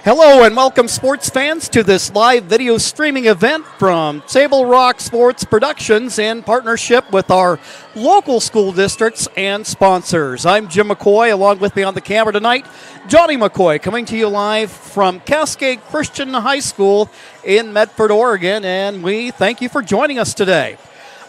Hello and welcome, sports fans, to this live video streaming event from Table Rock Sports Productions in partnership with our local school districts and sponsors. I'm Jim McCoy. Along with me on the camera tonight, Johnny McCoy, coming to you live from Cascade Christian High School in Medford, Oregon, and we thank you for joining us today.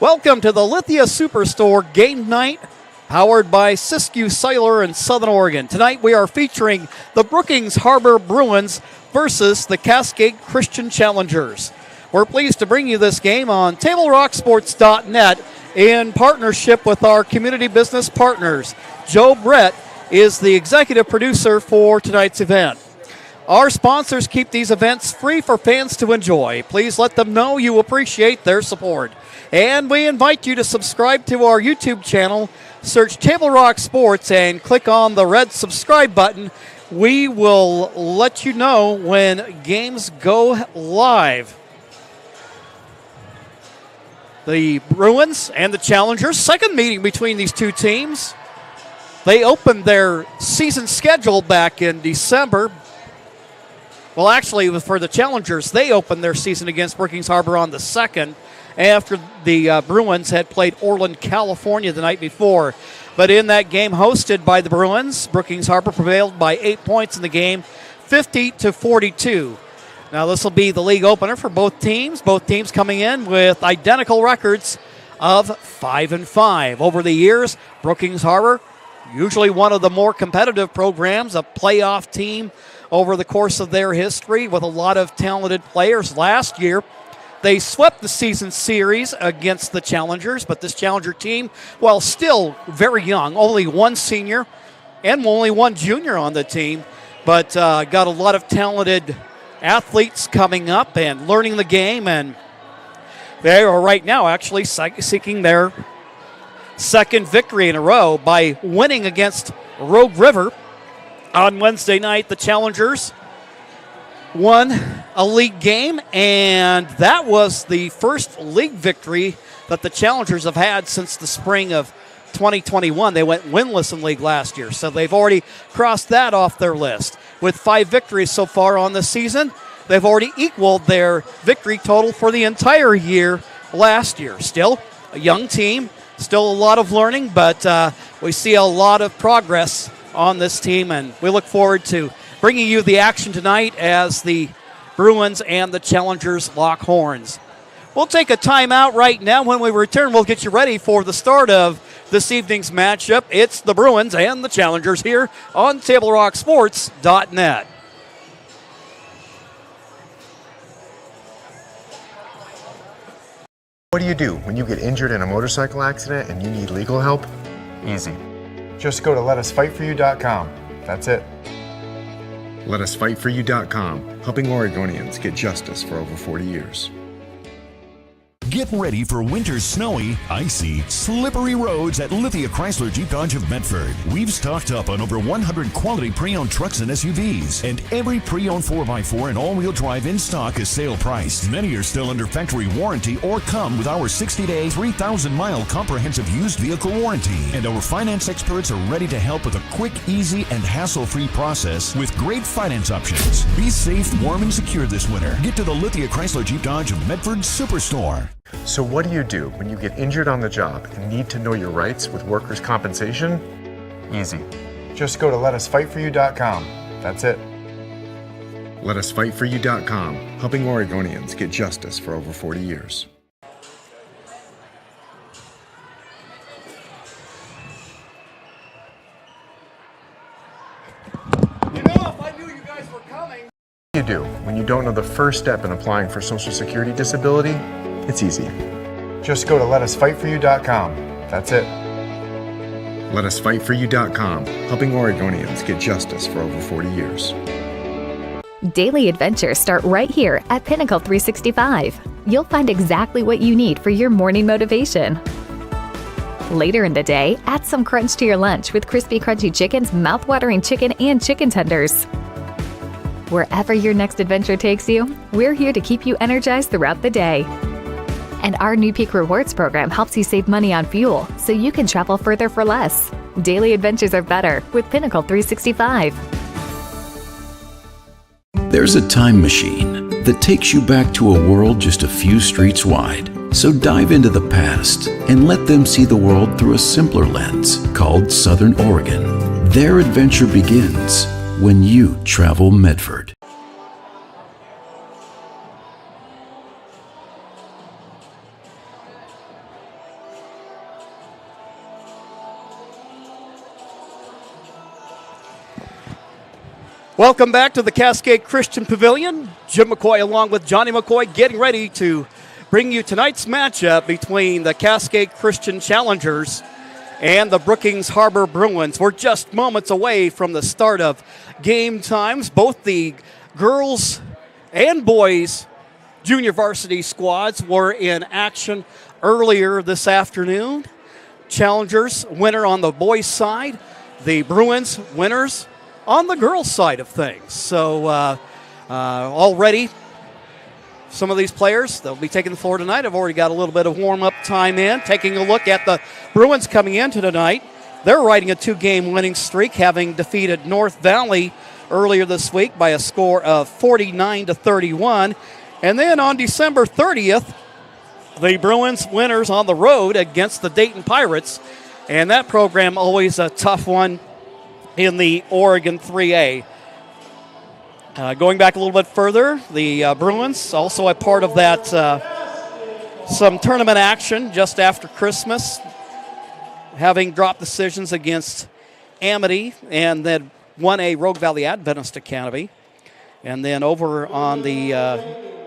Welcome to the Lithia Superstore Game Night, powered by Siskiyou Cellular in Southern Oregon. Tonight we are featuring the Brookings Harbor Bruins versus the Cascade Christian Challengers. We're pleased to bring you this game on TableRockSports.net in partnership with our community business partners. Joe Brett is the executive producer for tonight's event. Our sponsors keep these events free for fans to enjoy. Please let them know you appreciate their support. And we invite you to subscribe to our YouTube channel. Search Table Rock Sports and click on the red subscribe button. We will let you know when games go live. The Bruins and the Challengers, second meeting between these two teams. They opened their season schedule back in December. Well, actually, it was for the Challengers. They opened their season against Brookings Harbor on the 2nd after the Bruins had played Orland, California the night before. But in that game hosted by the Bruins, Brookings Harbor prevailed by 8 points in the game, 50-42. Now, this will be the league opener for both teams. Both teams coming in with identical records of 5-5. Over the years, Brookings Harbor, usually one of the more competitive programs, a playoff team over the course of their history with a lot of talented players. Last year, they swept the season series against the Challengers, but this Challenger team, while still very young, only one senior and only one junior on the team, but got a lot of talented athletes coming up and learning the game, and they are right now actually seeking their second victory in a row by winning against Rogue River on Wednesday night. The Challengers won a league game, and that was the first league victory that the Challengers have had since the spring of 2021. They went winless in league last year, so they've already crossed that off their list. With 5 victories so far on the season, they've already equaled their victory total for the entire year last year. Still a young team, still a lot of learning, but we see a lot of progress on this team, and we look forward to bringing you the action tonight as the Bruins and the Challengers lock horns. We'll take a timeout right now. When we return, we'll get you ready for the start of this evening's matchup. It's the Bruins and the Challengers here on TableRockSports.net. What do you do when you get injured in a motorcycle accident and you need legal help? Easy. Just go to letusfightforyou.com. That's it. Letusfightforyou.com, helping Oregonians get justice for over 40 years. Get ready for winter's snowy, icy, slippery roads at Lithia Chrysler Jeep Dodge of Medford. We've stocked up on over 100 quality pre-owned trucks and SUVs, and every pre-owned 4x4 and all-wheel drive in stock is sale priced. Many are still under factory warranty or come with our 60-day, 3,000-mile comprehensive used vehicle warranty. And our finance experts are ready to help with a quick, easy, and hassle-free process with great finance options. Be safe, warm, and secure this winter. Get to the Lithia Chrysler Jeep Dodge of Medford Superstore. So what do you do when you get injured on the job and need to know your rights with workers' compensation? Easy. Just go to letusfightforyou.com. That's it. Letusfightforyou.com, helping Oregonians get justice for over 40 years. You know, if I knew you guys were coming. What do you do when you don't know the first step in applying for Social Security disability? It's easy. Just go to letusfightforyou.com. That's it. Letusfightforyou.com, helping Oregonians get justice for over 40 years. Daily adventures start right here at Pinnacle 365. You'll find exactly what you need for your morning motivation. Later in the day, add some crunch to your lunch with crispy, crunchy chickens, mouth-watering chicken, and chicken tenders. Wherever your next adventure takes you, we're here to keep you energized throughout the day. And our new Peak Rewards program helps you save money on fuel so you can travel further for less. Daily adventures are better with Pinnacle 365. There's a time machine that takes you back to a world just a few streets wide. So dive into the past and let them see the world through a simpler lens called Southern Oregon. Their adventure begins when you travel Medford. Welcome back to the Cascade Christian Pavilion. Jim McCoy along with Johnny McCoy getting ready to bring you tonight's matchup between the Cascade Christian Challengers and the Brookings Harbor Bruins. We're just moments away from the start of game times. Both the girls and boys junior varsity squads were in action earlier this afternoon. Challengers winner on the boys' side, the Bruins winners on the girls' side of things. So already some of these players, they'll be taking the floor tonight. I've already got a little bit of warm-up time in. Taking a look at the Bruins coming into tonight. They're riding a 2-game winning streak, having defeated North Valley earlier this week by a score of 49-31. And then on December 30th, the Bruins winners on the road against the Dayton Pirates. And that program always a tough one in the Oregon 3A. Going back a little bit further, the Bruins also a part of that some tournament action just after Christmas, having dropped decisions against Amity and then won a Rogue Valley Adventist Academy. And then over on the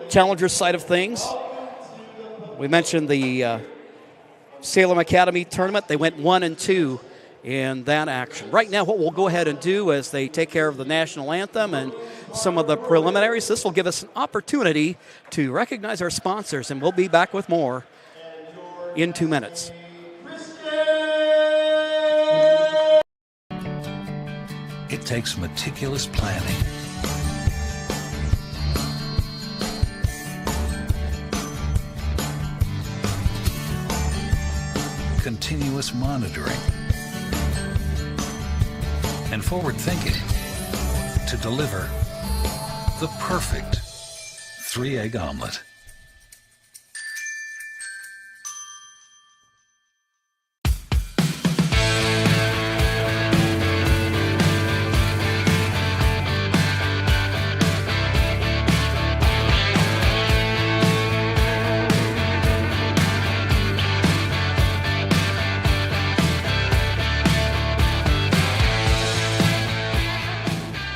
Challengers side of things, we mentioned the Salem Academy tournament. They went 1-2 in that action. Right now, what we'll go ahead and do is they take care of the national anthem and some of the preliminaries. This will give us an opportunity to recognize our sponsors, and we'll be back with more in 2 minutes. It takes meticulous planning, continuous monitoring, and forward thinking to deliver the perfect 3-egg omelet.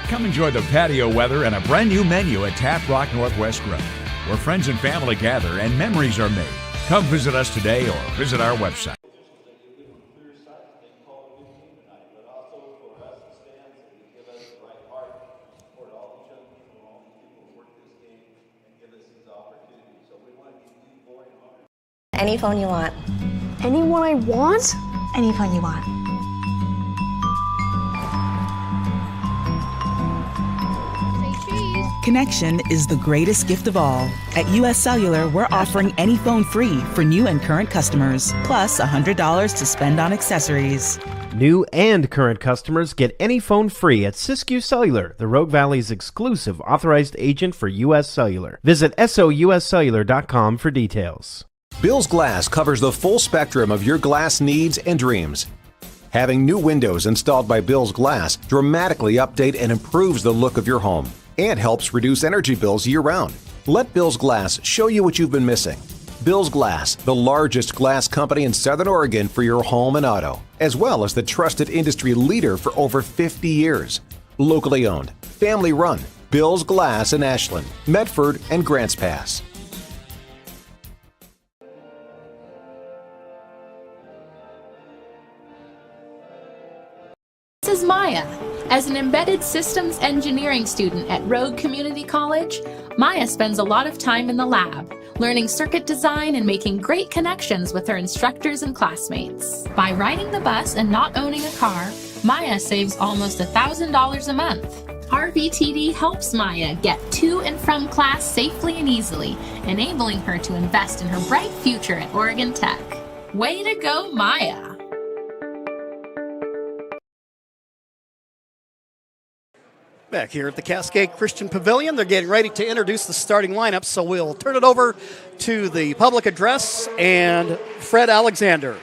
Come enjoy the patio weather and a brand new menu at Tap Rock Northwest Grill, where friends and family gather and memories are made. Come visit us today or visit our website. Any phone you want. Any one I want? Any phone you want. Connection is the greatest gift of all. At US Cellular, we're offering any phone free for new and current customers, plus $100 to spend on accessories. New and current customers get any phone free at Siskiyou Cellular, the Rogue Valley's exclusive authorized agent for US Cellular. Visit souscellular.com for details. Bill's Glass covers the full spectrum of your glass needs and dreams. Having new windows installed by Bill's Glass dramatically update and improves the look of your home and helps reduce energy bills year-round. Let Bill's Glass show you what you've been missing. Bill's Glass, the largest glass company in Southern Oregon for your home and auto, as well as the trusted industry leader for over 50 years. Locally owned, family run, Bill's Glass in Ashland, Medford, and Grants Pass. This is Maya. As an embedded systems engineering student at Rogue Community College, Maya spends a lot of time in the lab, learning circuit design and making great connections with her instructors and classmates. By riding the bus and not owning a car, Maya saves almost $1,000 a month. RVTD helps Maya get to and from class safely and easily, enabling her to invest in her bright future at Oregon Tech. Way to go, Maya! Back here at the Cascade Christian Pavilion, they're getting ready to introduce the starting lineup, so we'll turn it over to the public address and Fred Alexander.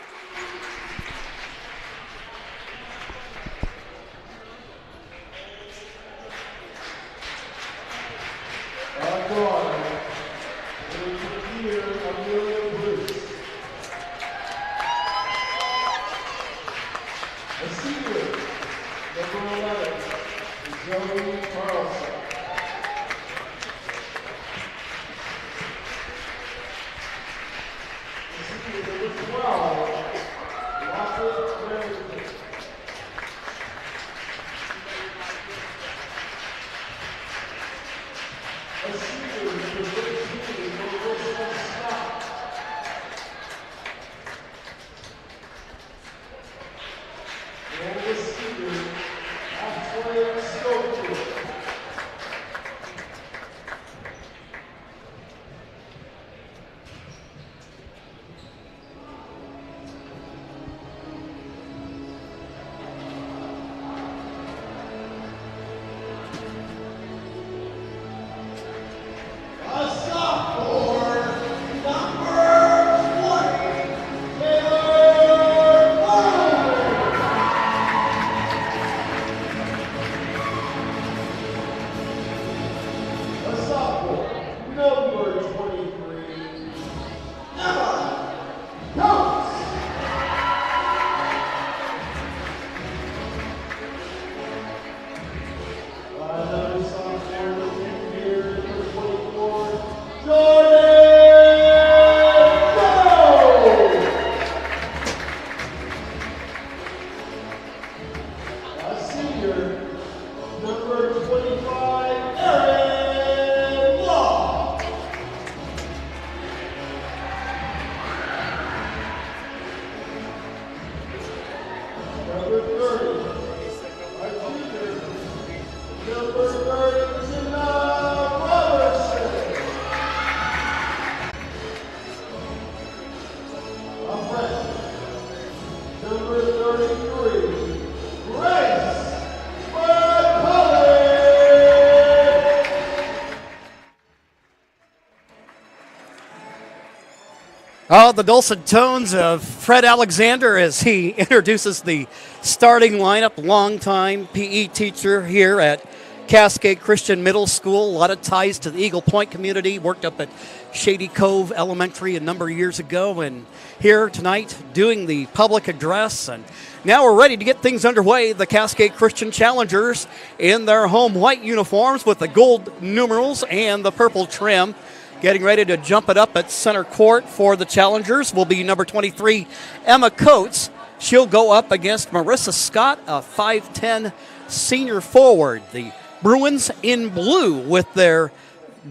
Oh, the dulcet tones of Fred Alexander as he introduces the starting lineup. Longtime PE teacher here at Cascade Christian Middle School. A lot of ties to the Eagle Point community. Worked up at Shady Cove Elementary a number of years ago. And here tonight doing the public address. And now we're ready to get things underway. The Cascade Christian Challengers in their home white uniforms with the gold numerals and the purple trim. Getting ready to jump it up at center court for the Challengers will be number 23, Emma Coates. She'll go up against Marissa Scott, a 5'10 senior forward. The Bruins in blue with their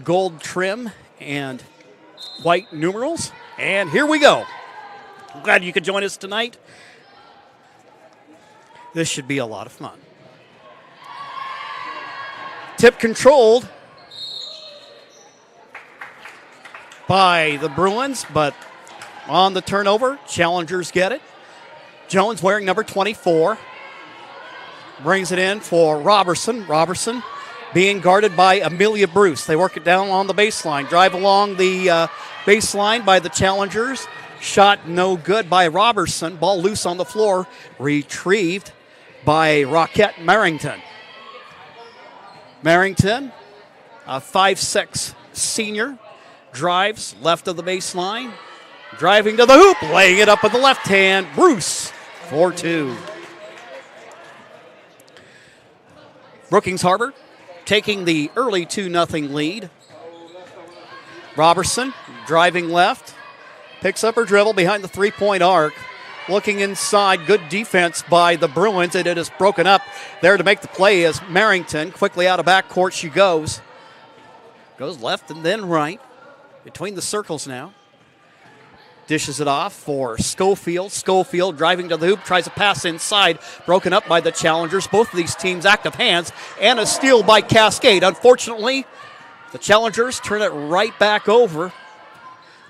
gold trim and white numerals. And here we go. I'm glad you could join us tonight. This should be a lot of fun. Tip controlled by the Bruins, but on the turnover, Challengers get it. Jones wearing number 24. Brings it in for Robertson. Robertson being guarded by Amelia Bruce. They work it down on the baseline. Drive along the baseline by the Challengers. Shot no good by Robertson. Ball loose on the floor. Retrieved by Rockette Merrington. Merrington, a 5'6 senior. Drives left of the baseline. Driving to the hoop. Laying it up with the left hand. Bruce, 4-2. Brookings Harbor taking the early 2-0 lead. Robertson driving left. Picks up her dribble behind the three-point arc. Looking inside. Good defense by the Bruins. And it is broken up there to make the play as Merrington. Quickly out of backcourt she goes. Goes left and then right. Between the circles now. Dishes it off for Schofield. Schofield driving to the hoop, tries a pass inside. Broken up by the Challengers. Both of these teams active hands. And a steal by Cascade. Unfortunately, the Challengers turn it right back over.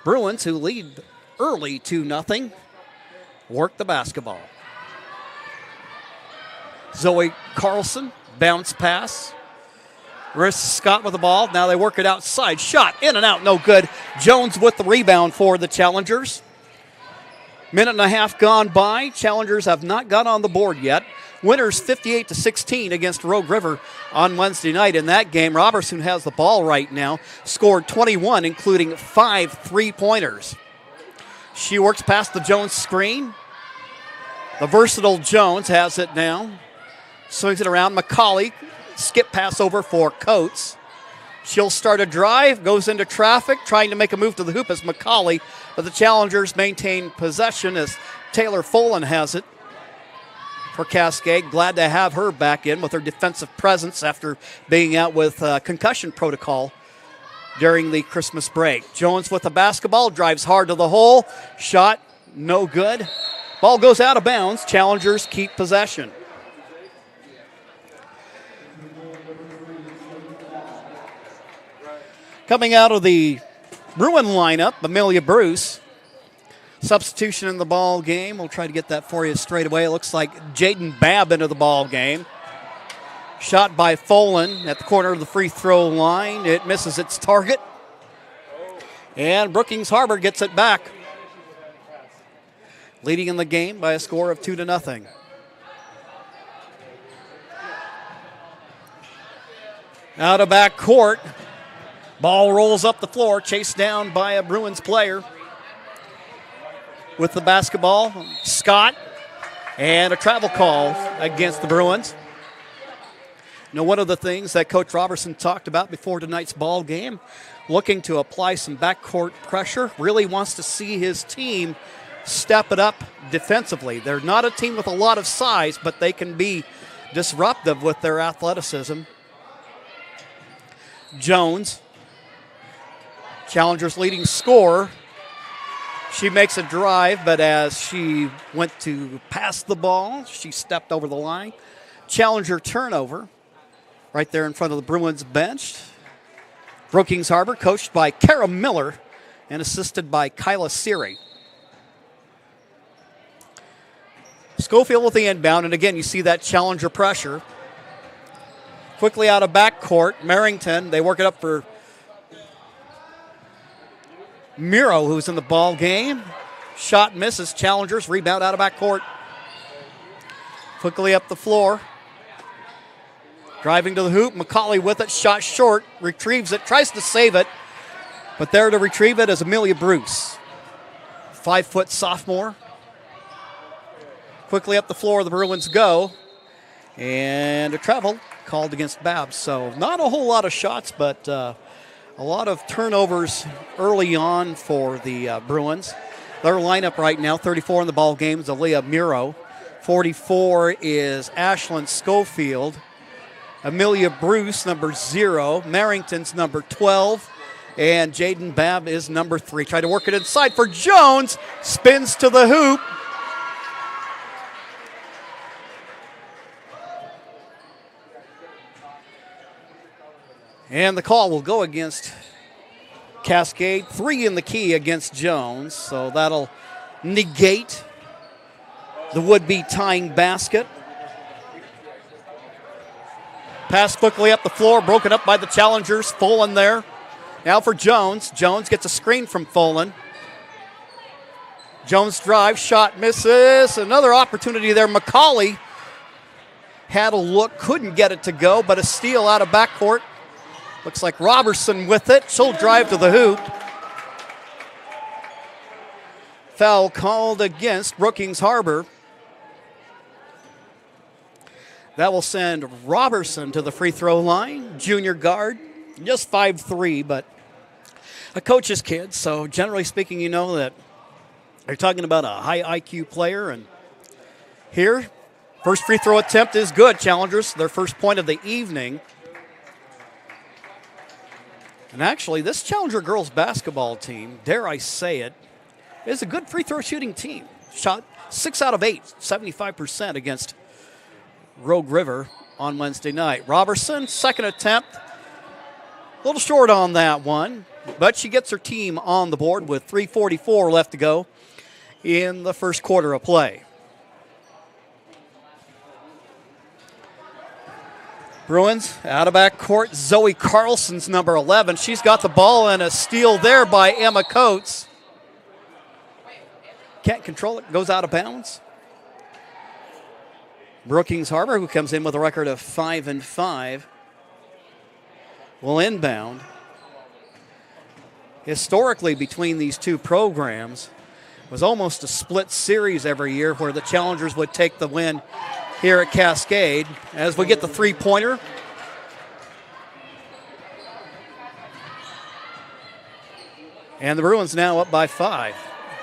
Bruins, who lead early 2-0, work the basketball. Zoe Carlson, bounce pass. Marissa Scott with the ball. Now they work it outside. Shot in and out, no good. Jones with the rebound for the Challengers. Minute and a half gone by. Challengers have not got on the board yet. Winners 58-16 against Rogue River on Wednesday night. In that game, Robertson has the ball right now. Scored 21, including 5 3-pointers. She works past the Jones screen. The versatile Jones has it now. Swings it around. McCauley. Skip pass over for Coates. She'll start a drive, goes into traffic, trying to make a move to the hoop as McCauley, but the Challengers maintain possession as Taylor Folan has it for Cascade. Glad to have her back in with her defensive presence after being out with concussion protocol during the Christmas break. Jones with the basketball, drives hard to the hole. Shot, no good. Ball goes out of bounds. Challengers keep possession. Coming out of the Bruin lineup, Amelia Bruce. Substitution in the ball game. We'll try to get that for you straight away. It looks like Jaden Babb into the ball game. Shot by Folan at the corner of the free throw line. It misses its target. And Brookings Harbor gets it back. Leading in the game by a score of 2-0. Out of back court. Ball rolls up the floor, chased down by a Bruins player. With the basketball, Scott, and a travel call against the Bruins. Now, one of the things that Coach Robertson talked about before tonight's ball game, looking to apply some backcourt pressure, really wants to see his team step it up defensively. They're not a team with a lot of size, but they can be disruptive with their athleticism. Jones, Challengers' leading scorer. She makes a drive, but as she went to pass the ball, she stepped over the line. Challenger turnover right there in front of the Bruins bench. Brookings Harbor, coached by Kara Miller and assisted by Kyla Seary. Schofield with the inbound, and again, you see that Challenger pressure. Quickly out of backcourt, Merrington, they work it up for Miro, who's in the ball game. Shot misses. Challengers rebound out of backcourt. Quickly up the floor. Driving to the hoop. McCauley with it. Shot short. Retrieves it. Tries to save it. But there to retrieve it is Amelia Bruce. 5-foot sophomore. Quickly up the floor, the Bruins go. And a travel called against Babs. So not a whole lot of shots, but a lot of turnovers early on for the Bruins. Their lineup right now, 34 in the ball game is Aaliyah Miro. 44 is Ashlyn Schofield. Amelia Bruce, number 0. Merrington's number 12. And Jaden Babb is number 3. Try to work it inside for Jones. Spins to the hoop. And the call will go against Cascade. 3 in the key against Jones. So that'll negate the would-be tying basket. Pass quickly up the floor, broken up by the Challengers. Folan there. Now for Jones. Jones gets a screen from Folan. Jones drives, shot misses. Another opportunity there. McCauley had a look, couldn't get it to go, but a steal out of backcourt. Looks like Robertson with it. She'll drive to the hoop. Foul called against Brookings Harbor. That will send Robertson to the free throw line. Junior guard, just 5'3", but a coach's kid. So generally speaking, you know that you're talking about a high IQ player. And here, first free throw attempt is good. Challengers, their first point of the evening. And actually, this Challenger girls basketball team, dare I say it, is a good free throw shooting team. Shot 6 out of 8, 75% against Rogue River on Wednesday night. Robertson, second attempt. A little short on that one, but she gets her team on the board with 3:44 left to go in the first quarter of play. Bruins out of back court. Zoe Carlson's number 11. She's got the ball and a steal there by Emma Coates. Can't control it. Goes out of bounds. Brookings Harbor, who comes in with a record of 5-5, will inbound. Historically, between these two programs, it was almost a split series every year where the challengers would take the win here at Cascade. As we get the three-pointer. And the Bruins now up by 5.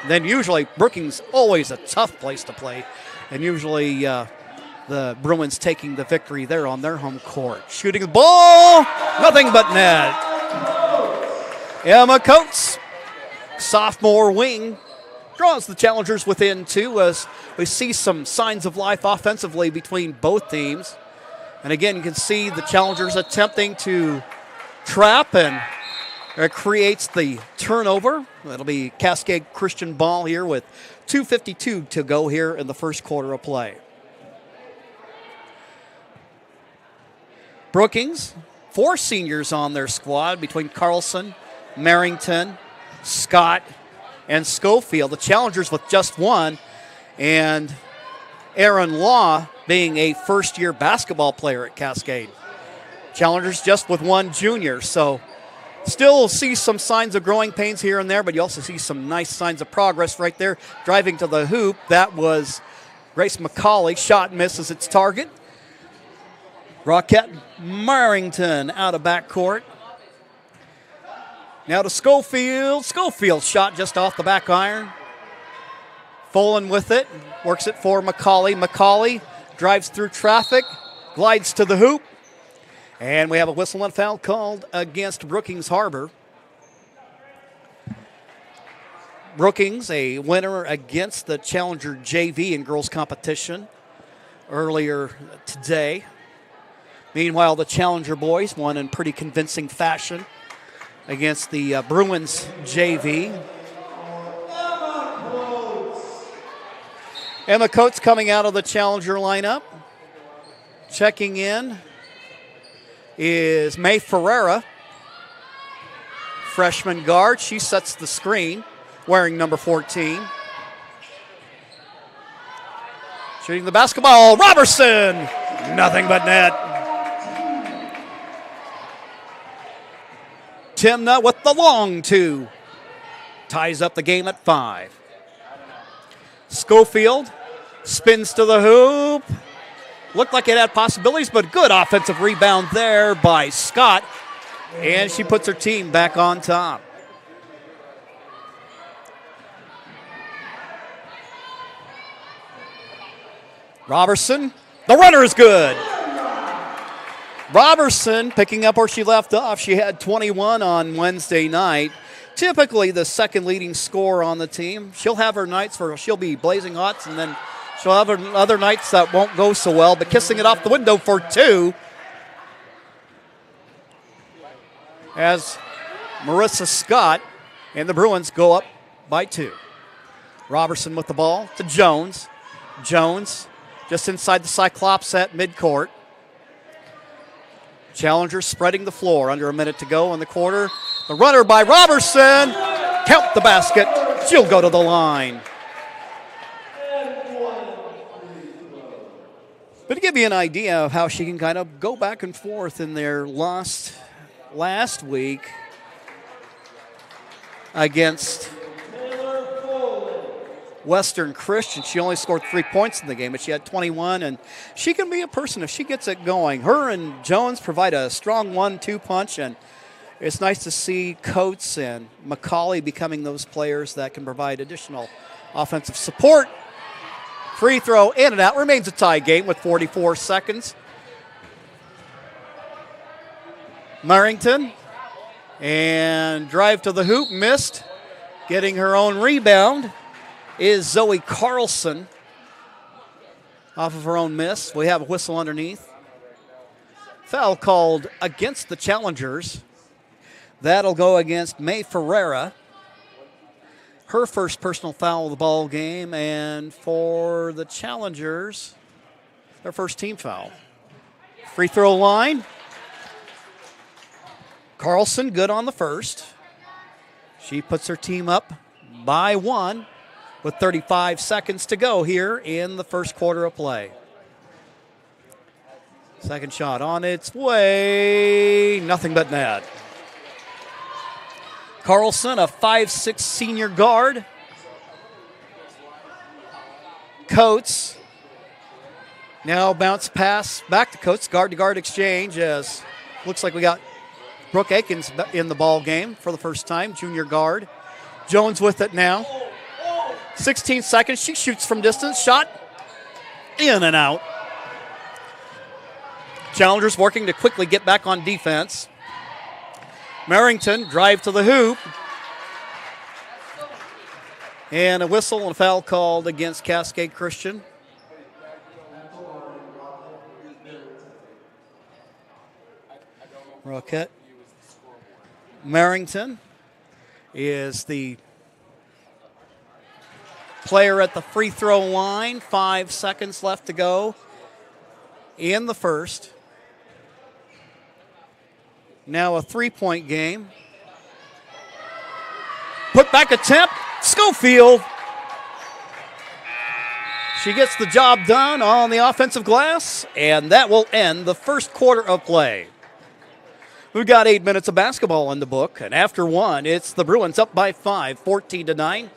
Then usually Brookings always a tough place to play. And usually the Bruins taking the victory there on their home court. Shooting the ball, nothing but net. Emma Coates, sophomore wing, draws the challengers within 2 as we see some signs of life offensively between both teams. And again, you can see the challengers attempting to trap, and it creates the turnover. That'll be Cascade Christian ball here with 2:52 to go here in the first quarter of play. Brookings, 4 seniors on their squad between Carlson, Merrington, Scott, and Schofield. The challengers with just 1, and Aaron Law being a first-year basketball player at Cascade. Challengers just with 1 junior, so still see some signs of growing pains here and there, but you also see some nice signs of progress right there. Driving to the hoop, that was Grace McCauley. Shot misses its target. Rockette Merrington out of backcourt. Now to Schofield. Schofield shot just off the back iron. Folan with it. Works it for McCauley. McCauley drives through traffic. Glides to the hoop. And we have a whistle and foul called against Brookings Harbor. Brookings, a winner against the Challenger JV in girls competition earlier today. Meanwhile, the Challenger boys won in pretty convincing fashion against the Bruins JV. Emma Coates coming out of the Challenger lineup. Checking in is May Ferreira, freshman guard. She sets the screen, wearing number 14. Shooting the basketball, Robertson! Nothing but net. Timna with the long 2. Ties up the game at 5. Schofield spins to the hoop. Looked like it had possibilities, but good offensive rebound there by Scott. And she puts her team back on top. Robertson, the runner is good. Robertson picking up where she left off. She had 21 on Wednesday night. Typically the second leading scorer on the team. She'll have her nights where she'll be blazing hot, and then she'll have her other nights that won't go so well, but kissing it off the window for 2. As Marissa Scott and the Bruins go up by 2. Robertson with the ball to Jones. Jones just inside the Cyclops at midcourt. Challenger spreading the floor. Under a minute to go in the quarter. The runner by Robertson. Count the basket. She'll go to the line. But to give you an idea of how she can kind of go back and forth in their loss last week against Western Christian. She only scored 3 points in the game, but she had 21, and she can be a person if she gets it going. Her and Jones provide a strong 1-2 punch, and it's nice to see Coates and McCauley becoming those players that can provide additional offensive support. Free throw in and out. Remains a tie game with 44 seconds. Merrington, and drive to the hoop, missed. Getting her own rebound is Zoe Carlson off of her own miss. We have a whistle underneath. Foul called against the Challengers. That'll go against May Ferreira. Her first personal foul of the ball game, and for the Challengers, their first team foul. Free throw line. Carlson good on the first. She puts her team up by 1 with 35 seconds to go here in the first quarter of play. Second shot on its way. Nothing but net. Carlson, a 5'6" senior guard. Coates. Now bounce pass back to Coates. Guard-to-guard exchange as looks like we got Brooke Akins in the ball game for the first time, junior guard. Jones with it now. 16 seconds. She shoots from distance. Shot in and out. Challengers working to quickly get back on defense. Merrington drive to the hoop. And a whistle and a foul called against Cascade Christian. Roquette. Merrington is the player at the free throw line. 5 seconds left to go in the first. Now a three-point game. Put back attempt. Schofield. She gets the job done on the offensive glass, and that will end the first quarter of play. We've got 8 minutes of basketball in the book, and after one, it's the Bruins up by 5, 14-9.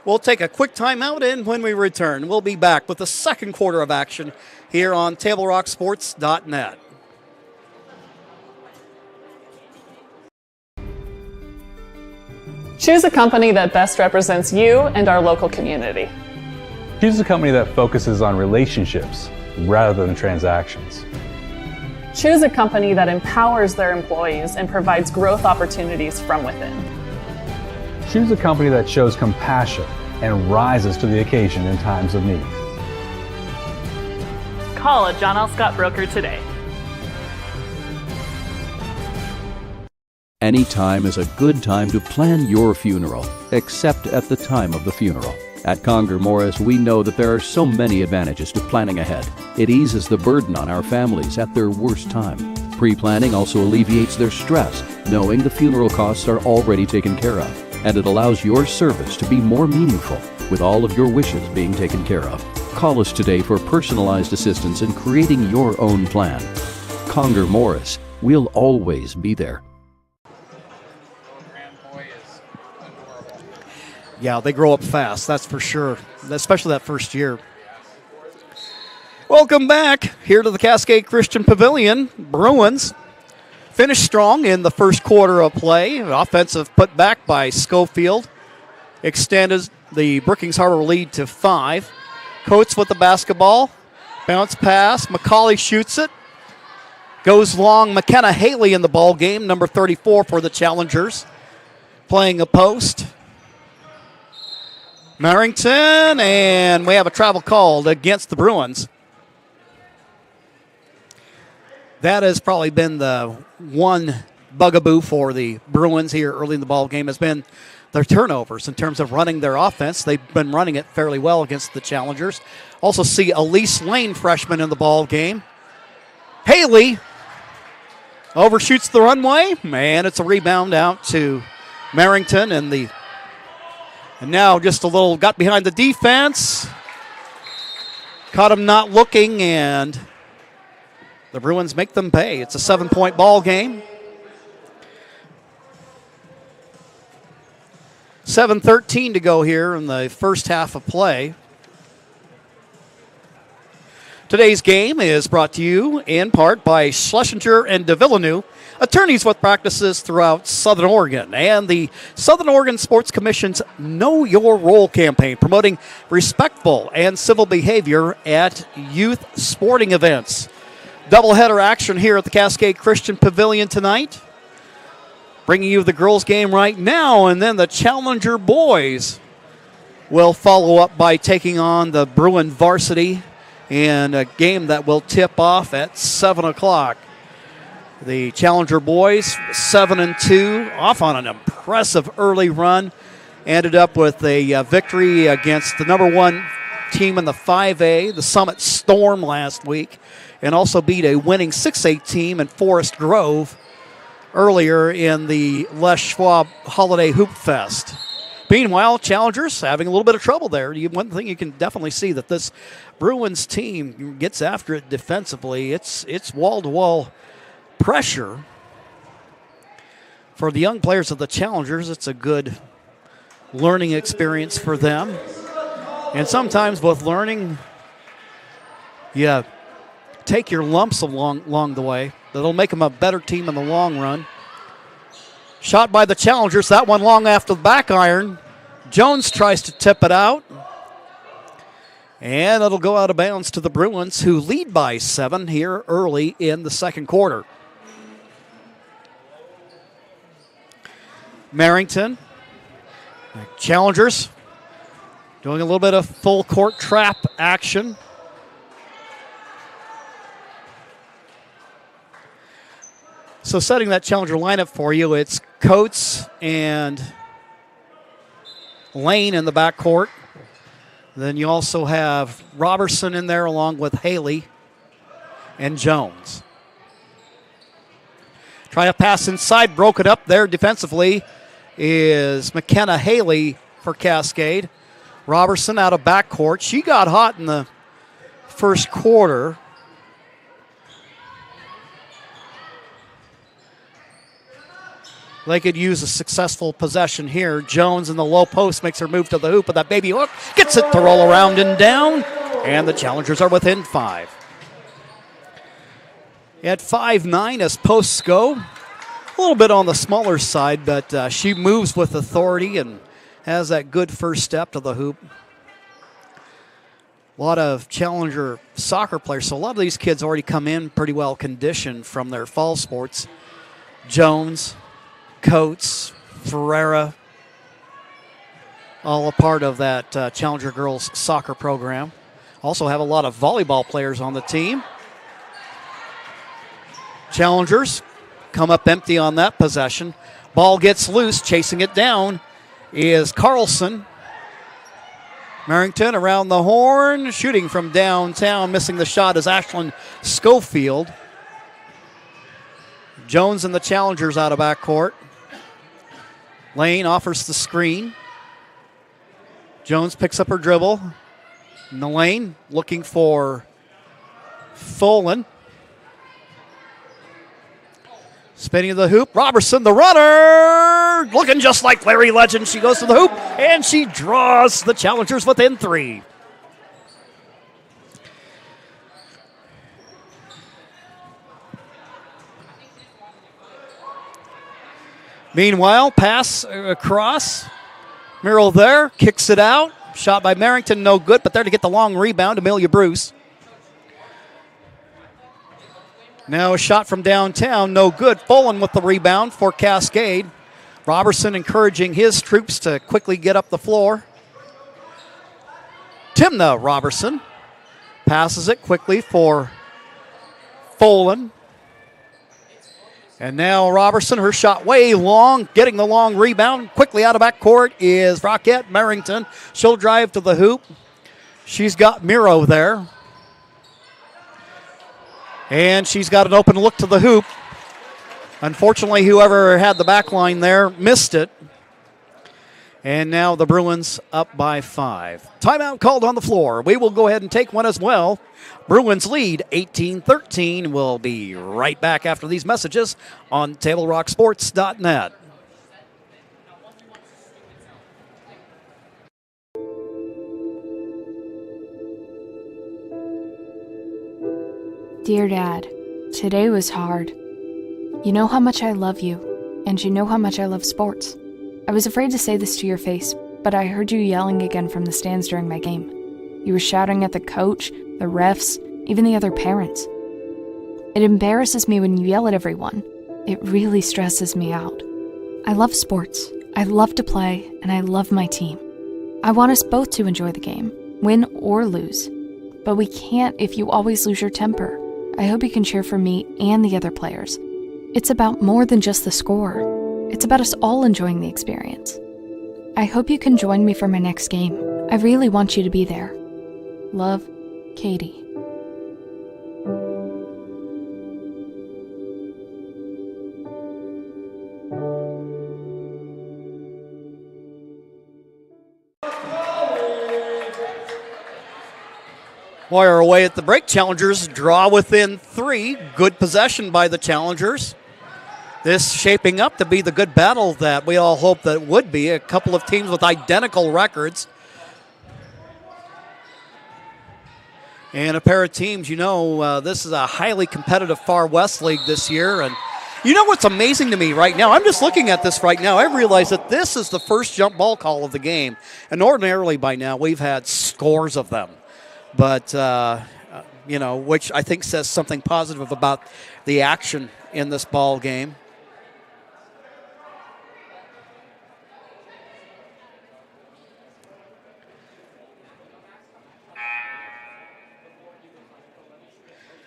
We'll take a quick timeout, and when we return, we'll be back with the second quarter of action here on TableRockSports.net. Choose a company that best represents you and our local community. Choose a company that focuses on relationships rather than transactions. Choose a company that empowers their employees and provides growth opportunities from within. Choose a company that shows compassion and rises to the occasion in times of need. Call a John L. Scott broker today. Any time is a good time to plan your funeral, except at the time of the funeral. At Conger Morris, we know that there are so many advantages to planning ahead. It eases the burden on our families at their worst time. Pre-planning also alleviates their stress, knowing the funeral costs are already taken care of. And it allows your service to be more meaningful, with all of your wishes being taken care of. Call us today for personalized assistance in creating your own plan. Conger Morris, we'll always be there. Yeah, they grow up fast, that's for sure, especially that first year. Welcome back here to the Cascade Christian Pavilion. Bruins finished strong in the first quarter of play. An offensive put back by Schofield extended the Brookings Harbor lead to 5. Coates with the basketball. Bounce pass. McCauley shoots it. Goes long. McKenna Haley in the ball game, number 34 for the Challengers, playing a post. Merrington, and we have a travel called against the Bruins. That has probably been the one bugaboo for the Bruins here early in the ball game, has been their turnovers in terms of running their offense. They've been running it fairly well against the Challengers. Also see Elise Lane, freshman, in the ball game. Haley overshoots the runway, and it's a rebound out to Merrington, and now just a little got behind the defense. Caught him not looking, and the Bruins make them pay. It's a 7-point ball game. 7:13 to go here in the first half of play. Today's game is brought to you in part by Schlesinger and de Villeneuve, attorneys with practices throughout Southern Oregon, and the Southern Oregon Sports Commission's Know Your Role campaign, promoting respectful and civil behavior at youth sporting events. Doubleheader action here at the Cascade Christian Pavilion tonight. Bringing you the girls' game right now, and then the Challenger boys will follow up by taking on the Bruin varsity in a game that will tip off at 7 o'clock. The Challenger boys, 7-2, off on an impressive early run. Ended up with a victory against the number 1 team in the 5A, the Summit Storm, last week, and also beat a winning 6A team in Forest Grove earlier in the Les Schwab Holiday Hoop Fest. Meanwhile, Challengers having a little bit of trouble there. One thing you can definitely see that this Bruins team gets after it defensively. It's wall-to-wall pressure. For the young players of the Challengers, it's a good learning experience for them. And sometimes with learning, you take your lumps along the way. That'll make them a better team in the long run. Shot by the Challengers, that one long after the back iron. Jones tries to tip it out. And it'll go out of bounds to the Bruins, who lead by 7 here early in the second quarter. Merrington, Challengers, doing a little bit of full court trap action. So setting that Challenger lineup for you, it's Coates and Lane in the backcourt. Then you also have Robertson in there along with Haley and Jones. Try to pass inside, broke it up there defensively is McKenna Haley for Cascade. Robertson out of backcourt. She got hot in the first quarter. They could use a successful possession here. Jones in the low post makes her move to the hoop with that baby hook. Gets it to roll around and down. And the Challengers are within 5. At 5'9" as posts go. A little bit on the smaller side, but she moves with authority and has that good first step to the hoop. A lot of Challenger soccer players, so a lot of these kids already come in pretty well conditioned from their fall sports. Jones, Coates, Ferreira, all a part of that Challenger girls soccer program. Also have a lot of volleyball players on the team. Challengers come up empty on that possession. Ball gets loose, chasing it down is Carlson. Merrington around the horn, shooting from downtown. Missing the shot is Ashlyn Schofield. Jones and the Challengers out of backcourt. Lane offers the screen. Jones picks up her dribble. In the lane, looking for Folan. Spinning to the hoop. Robertson, the runner, looking just like Larry Legend. She goes to the hoop, and she draws the Challengers within 3. Meanwhile, pass across. Merrill there, kicks it out. Shot by Merrington, no good, but there to get the long rebound, Amelia Bruce. Now a shot from downtown, no good. Folan with the rebound for Cascade. Robertson encouraging his troops to quickly get up the floor. Timna Robertson passes it quickly for Folan. And now Robertson, her shot way long, getting the long rebound. Quickly out of backcourt is Rockette Merrington. She'll drive to the hoop. She's got Miro there. And she's got an open look to the hoop. Unfortunately, whoever had the back line there missed it. And now the Bruins up by 5. Timeout called on the floor. We will go ahead and take one as well. Bruins lead 18-13. We'll be right back after these messages on TableRockSports.net. Dear Dad, today was hard. You know how much I love you, and you know how much I love sports. I was afraid to say this to your face, but I heard you yelling again from the stands during my game. You were shouting at the coach, the refs, even the other parents. It embarrasses me when you yell at everyone. It really stresses me out. I love sports. I love to play, and I love my team. I want us both to enjoy the game, win or lose. But we can't if you always lose your temper. I hope you can cheer for me and the other players. It's about more than just the score. It's about us all enjoying the experience. I hope you can join me for my next game. I really want you to be there. Love, Katie. While we're away at the break, Challengers draw within 3. Good possession by the Challengers. This shaping up to be the good battle that we all hoped that it would be. A couple of teams with identical records. And a pair of teams, this is a highly competitive Far West League this year. And you know what's amazing to me right now? I'm just looking at this right now. I realize that this is the first jump ball call of the game. And ordinarily by now we've had scores of them. But, which I think says something positive about the action in this ball game.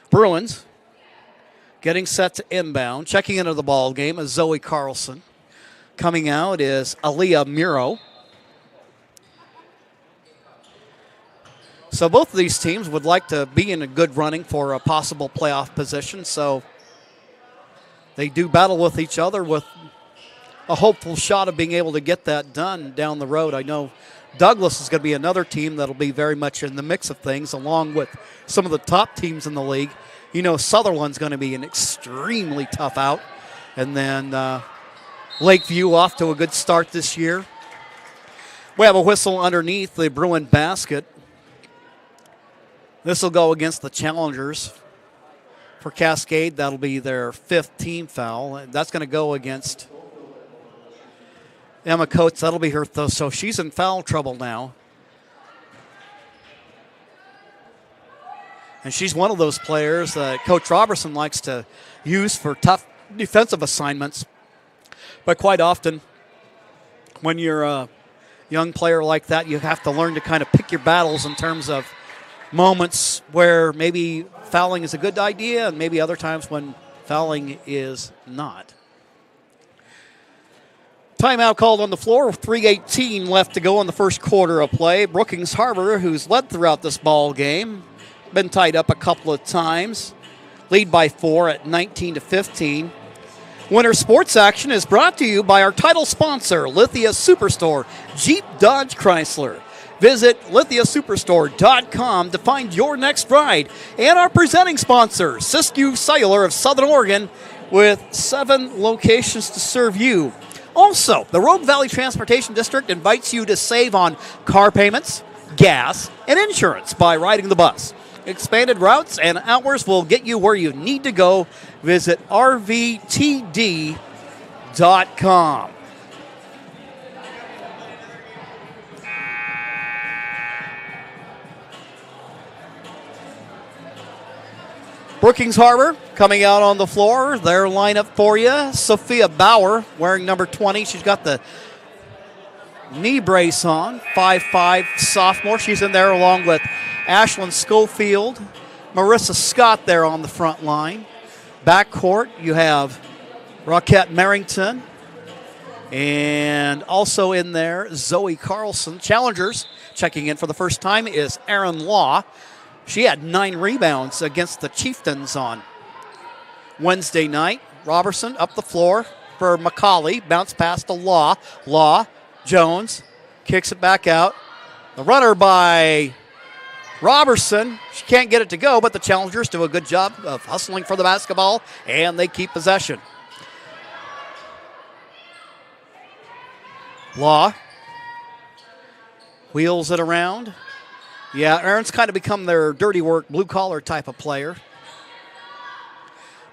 Bruins getting set to inbound. Checking into the ball game is Zoe Carlson. Coming out is Aaliyah Muro. So both of these teams would like to be in a good running for a possible playoff position. So they do battle with each other with a hopeful shot of being able to get that done down the road. I know Douglas is going to be another team that'll be very much in the mix of things, along with some of the top teams in the league. Sutherland's going to be an extremely tough out. And then Lakeview off to a good start this year. We have a whistle underneath the Bruin basket. This will go against the Challengers. For Cascade, that'll be their 5th team foul. That's going to go against Emma Coates. That'll be her, so she's in foul trouble now. And she's one of those players that Coach Robertson likes to use for tough defensive assignments. But quite often, when you're a young player like that, you have to learn to kind of pick your battles in terms of moments where maybe fouling is a good idea and maybe other times when fouling is not. Timeout called on the floor with 3:18 left to go in the first quarter of play. Brookings Harbor, who's led throughout this ball game, been tied up a couple of times. Lead by 4 at 19-15. Winter Sports Action is brought to you by our title sponsor, Lithia Superstore, Jeep Dodge Chrysler. Visit lithiasuperstore.com to find your next ride. And our presenting sponsor, Siskiyou Cellular of Southern Oregon, with 7 locations to serve you. Also, the Rogue Valley Transportation District invites you to save on car payments, gas, and insurance by riding the bus. Expanded routes and hours will get you where you need to go. Visit rvtd.com. Brookings Harbor coming out on the floor. Their lineup for you. Sophia Bauer wearing number 20. She's got the knee brace on. 5'5" sophomore. She's in there along with Ashlyn Schofield. Marissa Scott there on the front line. Backcourt, you have Roquette Merrington. And also in there, Zoe Carlson. Challengers checking in for the first time is Erin Law. She had 9 rebounds against the Chieftains on Wednesday night. Robertson up the floor for McCauley. Bounce pass to Law. Law, Jones, kicks it back out. The runner by Robertson. She can't get it to go, but the Challengers do a good job of hustling for the basketball, and they keep possession. Law wheels it around. Yeah, Aaron's kind of become their dirty work, blue-collar type of player.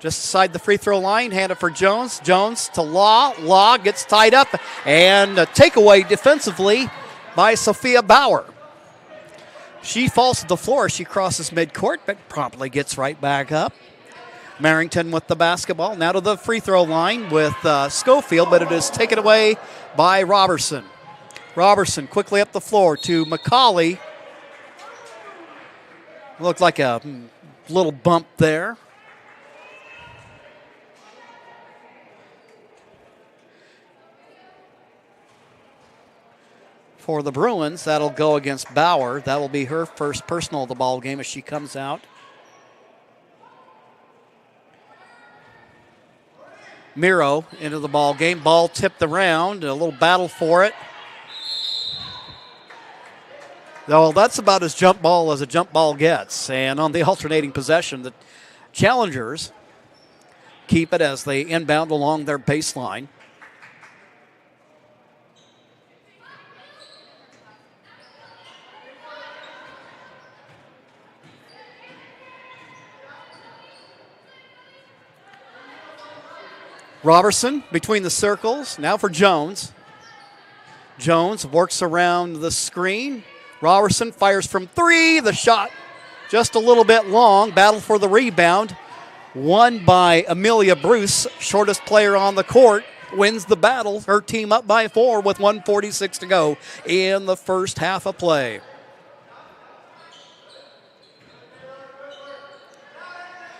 Just inside the free throw line, hand it for Jones. Jones to Law. Law gets tied up, and a takeaway defensively by Sophia Bauer. She falls to the floor. She crosses midcourt, but promptly gets right back up. Merrington with the basketball. Now to the free throw line with Schofield, but it is taken away by Robertson. Robertson quickly up the floor to McCauley. Looked like a little bump there. For the Bruins, that'll go against Bauer. That will be her first personal of the ball game as she comes out. Miro into the ball game. Ball tipped around. A little battle for it. Well, that's about as jump ball as a jump ball gets. And on the alternating possession, the challengers keep it as they inbound along their baseline. Robertson between the circles. Now for Jones. Jones works around the screen. Robertson fires from three. The shot just a little bit long. Battle for the rebound. Won by Amelia Bruce. Shortest player on the court. Wins the battle. Her team up by 4 with 1:46 to go in the first half of play.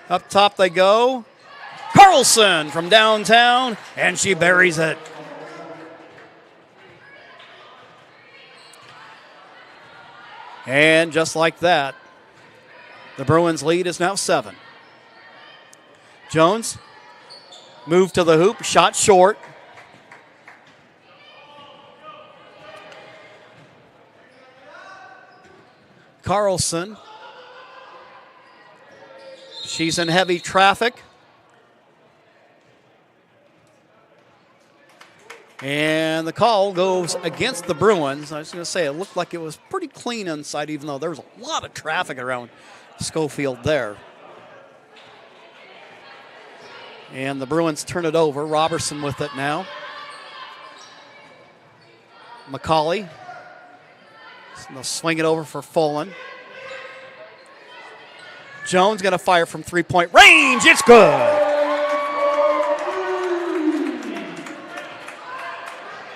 Up top they go. Carlson from downtown, and she buries it. And just like that, the Bruins lead is now 7. Jones moved to the hoop, shot short. Carlson, she's in heavy traffic. And the call goes against the Bruins. I was going to say, it looked like it was pretty clean inside, even though there was a lot of traffic around Schofield there. And the Bruins turn it over. Robertson with it now. McCauley. They'll swing it over for Fullen. Jones going to fire from three-point range. It's good.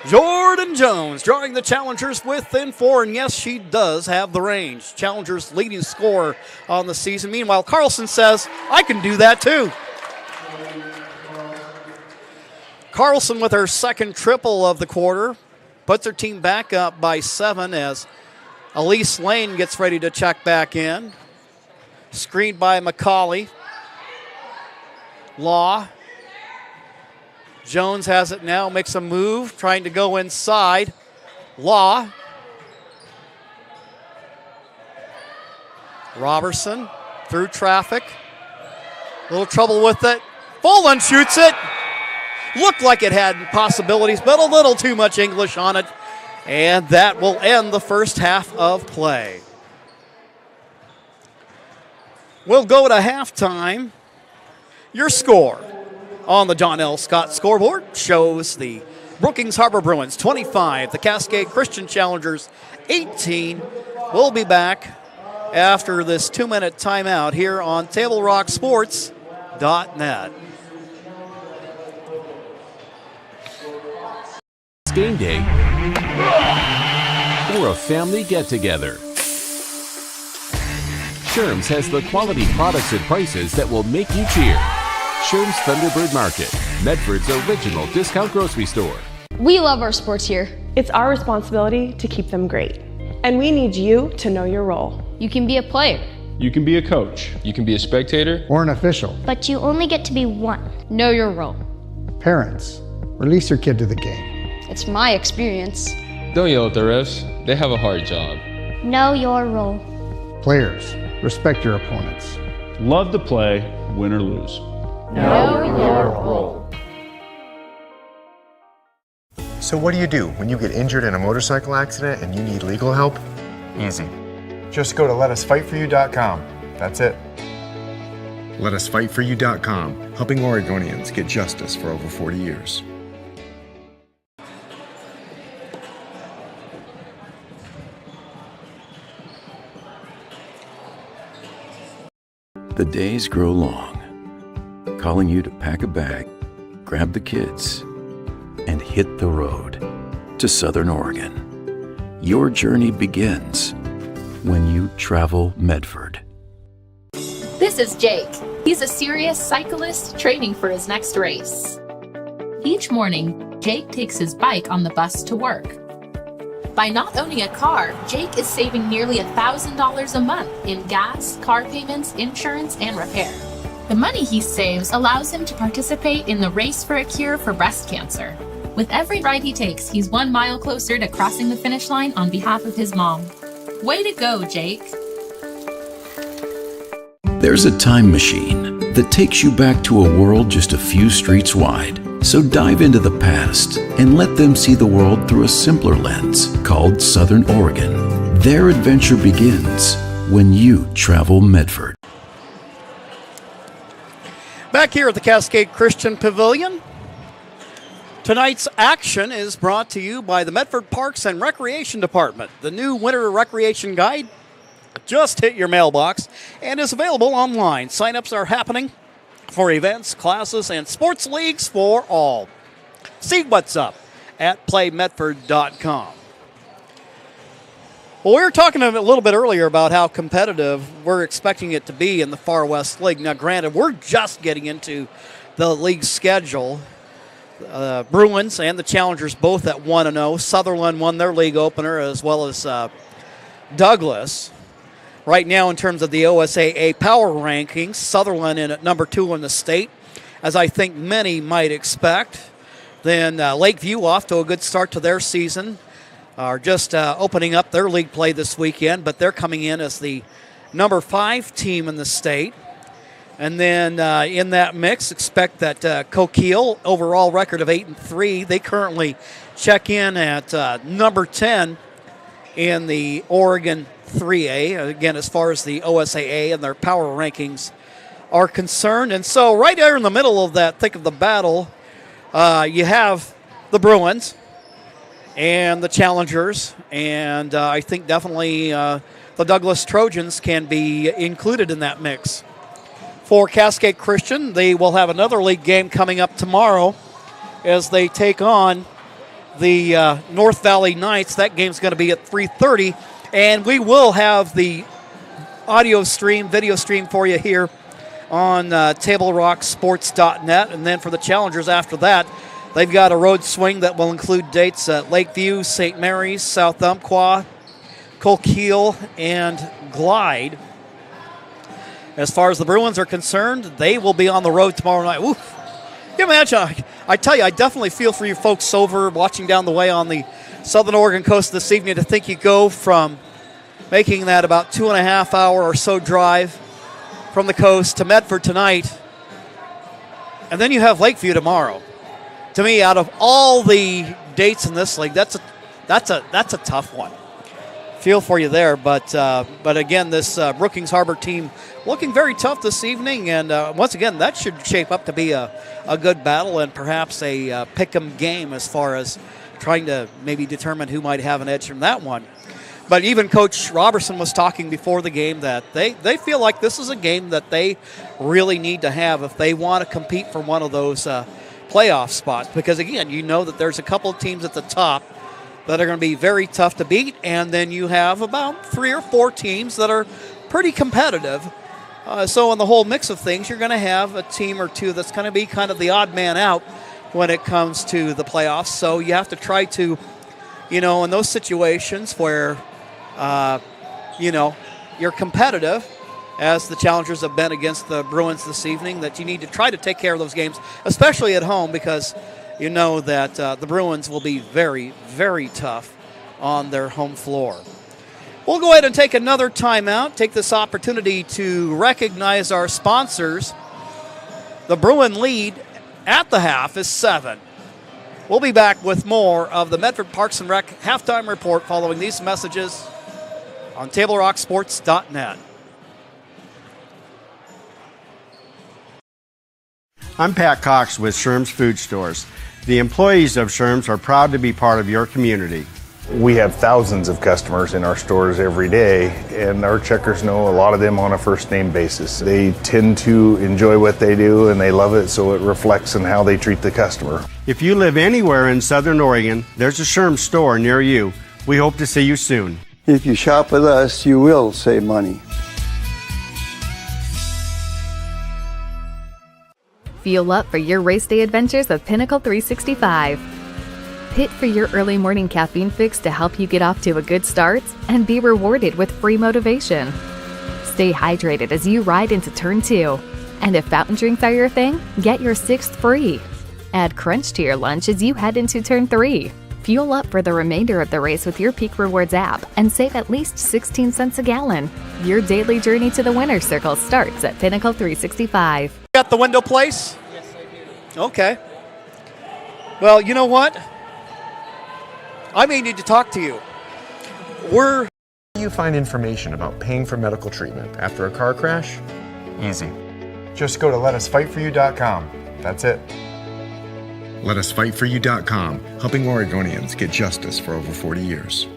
Jordan Jones drawing the challengers within 4, and yes, she does have the range. Challengers leading scorer on the season. Meanwhile, Carlson says, I can do that too. Carlson with her second triple of the quarter puts her team back up by 7 as Elise Lane gets ready to check back in. Screened by McCauley. Law. Jones has it now, makes a move, trying to go inside. Law. Robertson through traffic. A little trouble with it. Fullen shoots it. Looked like it had possibilities, but a little too much English on it. And that will end the first half of play. We'll go to halftime. Your score on the John L. Scott scoreboard shows the Brookings Harbor Bruins 25, the Cascade Christian Challengers 18. We'll be back after this 2-minute timeout here on TableRockSports.net. Game day or a family get-together. Sherm's has the quality products and prices that will make you cheer. Sherm's Thunderbird Market, Medford's original discount grocery store. We love our sports here. It's our responsibility to keep them great. And we need you to know your role. You can be a player. You can be a coach. You can be a spectator. Or an official. But you only get to be one. Know your role. Parents, release your kid to the game. It's my experience. Don't yell at the refs. They have a hard job. Know your role. Players, respect your opponents. Love to play, win or lose. Know your role. So what do when you get injured in a motorcycle accident and you need legal help? Easy. Just go to letusfightforyou.com. That's it. Letusfightforyou.com, helping Oregonians get justice for over 40 years. The days grow long, calling you to pack a bag, grab the kids, and hit the road to Southern Oregon. Your journey begins when you travel Medford. This is Jake. He's a serious cyclist training for his next race. Each morning, Jake takes his bike on the bus to work. By not owning a car, Jake is saving nearly $1,000 a month in gas, car payments, insurance, and repair. The money he saves allows him to participate in the race for a cure for breast cancer. With every ride he takes, he's 1 mile closer to crossing the finish line on behalf of his mom. Way to go, Jake! There's a time machine that takes you back to a world just a few streets wide. So dive into the past and let them see the world through a simpler lens called Southern Oregon. Their adventure begins when you travel Medford. Back here at the Cascade Christian Pavilion, tonight's action is brought to you by the Medford Parks and Recreation Department. The new Winter Recreation Guide just hit your mailbox and is available online. Sign-ups are happening for events, classes, and sports leagues for all. See what's up at playmedford.com. Well, we were talking a little bit earlier about how competitive we're expecting it to be in the Far West League. Now, granted, we're just getting into the league schedule. Bruins and the Challengers both at 1-0. Sutherland won their league opener, as well as Douglas. Right now, in terms of the OSAA power rankings, Sutherland in at number 2 in the state, as I think many might expect. Then Lakeview off to a good start to their season, are just opening up their league play this weekend, but they're coming in as the number 5 team in the state. And then in that mix, expect that Coquille, overall record of 8-3, they currently check in at number 10 in the Oregon 3A, again, as far as the OSAA and their power rankings are concerned. And so right there in the middle of that thick of the battle, you have the Bruins and the Challengers, and I think definitely the Douglas Trojans can be included in that mix. For Cascade Christian, they will have another league game coming up tomorrow as they take on the North Valley Knights. That game's going to be at 3:30. And we will have the audio stream, video stream for you here on TableRockSports.net. And then for the Challengers after that, they've got a road swing that will include dates at Lakeview, St. Mary's, South Umpqua, Coquille, and Glide. As far as the Bruins are concerned, they will be on the road tomorrow night. Oof. Can you imagine? I tell you, I definitely feel for you folks over watching down the way on the Southern Oregon coast this evening to think you go from making that about 2.5 hour or so drive from the coast to Medford tonight, and then you have Lakeview tomorrow. To me, out of all the dates in this league, that's a tough one. Feel for you there, but again, this Brookings Harbor team looking very tough this evening, and once again, that should shape up to be a good battle and perhaps a pick-em game as far as trying to maybe determine who might have an edge from that one. But even Coach Robertson was talking before the game that they feel like this is a game that they really need to have if they want to compete for one of those playoff spots. Because, again, you know that there's a couple of teams at the top that are going to be very tough to beat, and then you have about 3 or 4 teams that are pretty competitive. So in the whole mix of things, you're going to have a team or two that's going to be kind of the odd man out when it comes to the playoffs. So you have to try to, in those situations where, you're competitive, as the Challengers have been against the Bruins this evening, that you need to try to take care of those games, especially at home, because you know that the Bruins will be very, very tough on their home floor. We'll go ahead and take another timeout, take this opportunity to recognize our sponsors. The Bruin lead at the half is 7. We'll be back with more of the Medford Parks and Rec halftime report following these messages on TableRockSports.net. I'm Pat Cox with Sherm's Food Stores. The employees of Sherm's are proud to be part of your community. We have thousands of customers in our stores every day, and our checkers know a lot of them on a first name basis. They tend to enjoy what they do and they love it, so it reflects in how they treat the customer. If you live anywhere in Southern Oregon, there's a Sherm's store near you. We hope to see you soon. If you shop with us, you will save money. Fuel up for your race day adventures with Pinnacle 365. Pit for your early morning caffeine fix to help you get off to a good start and be rewarded with free motivation. Stay hydrated as you ride into Turn 2. And if fountain drinks are your thing, get your 6th free. Add Crunch to your lunch as you head into Turn 3. Fuel up for the remainder of the race with your Peak Rewards app and save at least 16 cents a gallon. Your daily journey to the winner's circle starts at Pinnacle 365. Got the window place? Yes, I do. Okay. Well, you know what? I may need to talk to you. Where do you find information about paying for medical treatment after a car crash? Easy. Just go to letusfightforyou.com. That's it. Letusfightforyou.com, helping Oregonians get justice for over 40 years.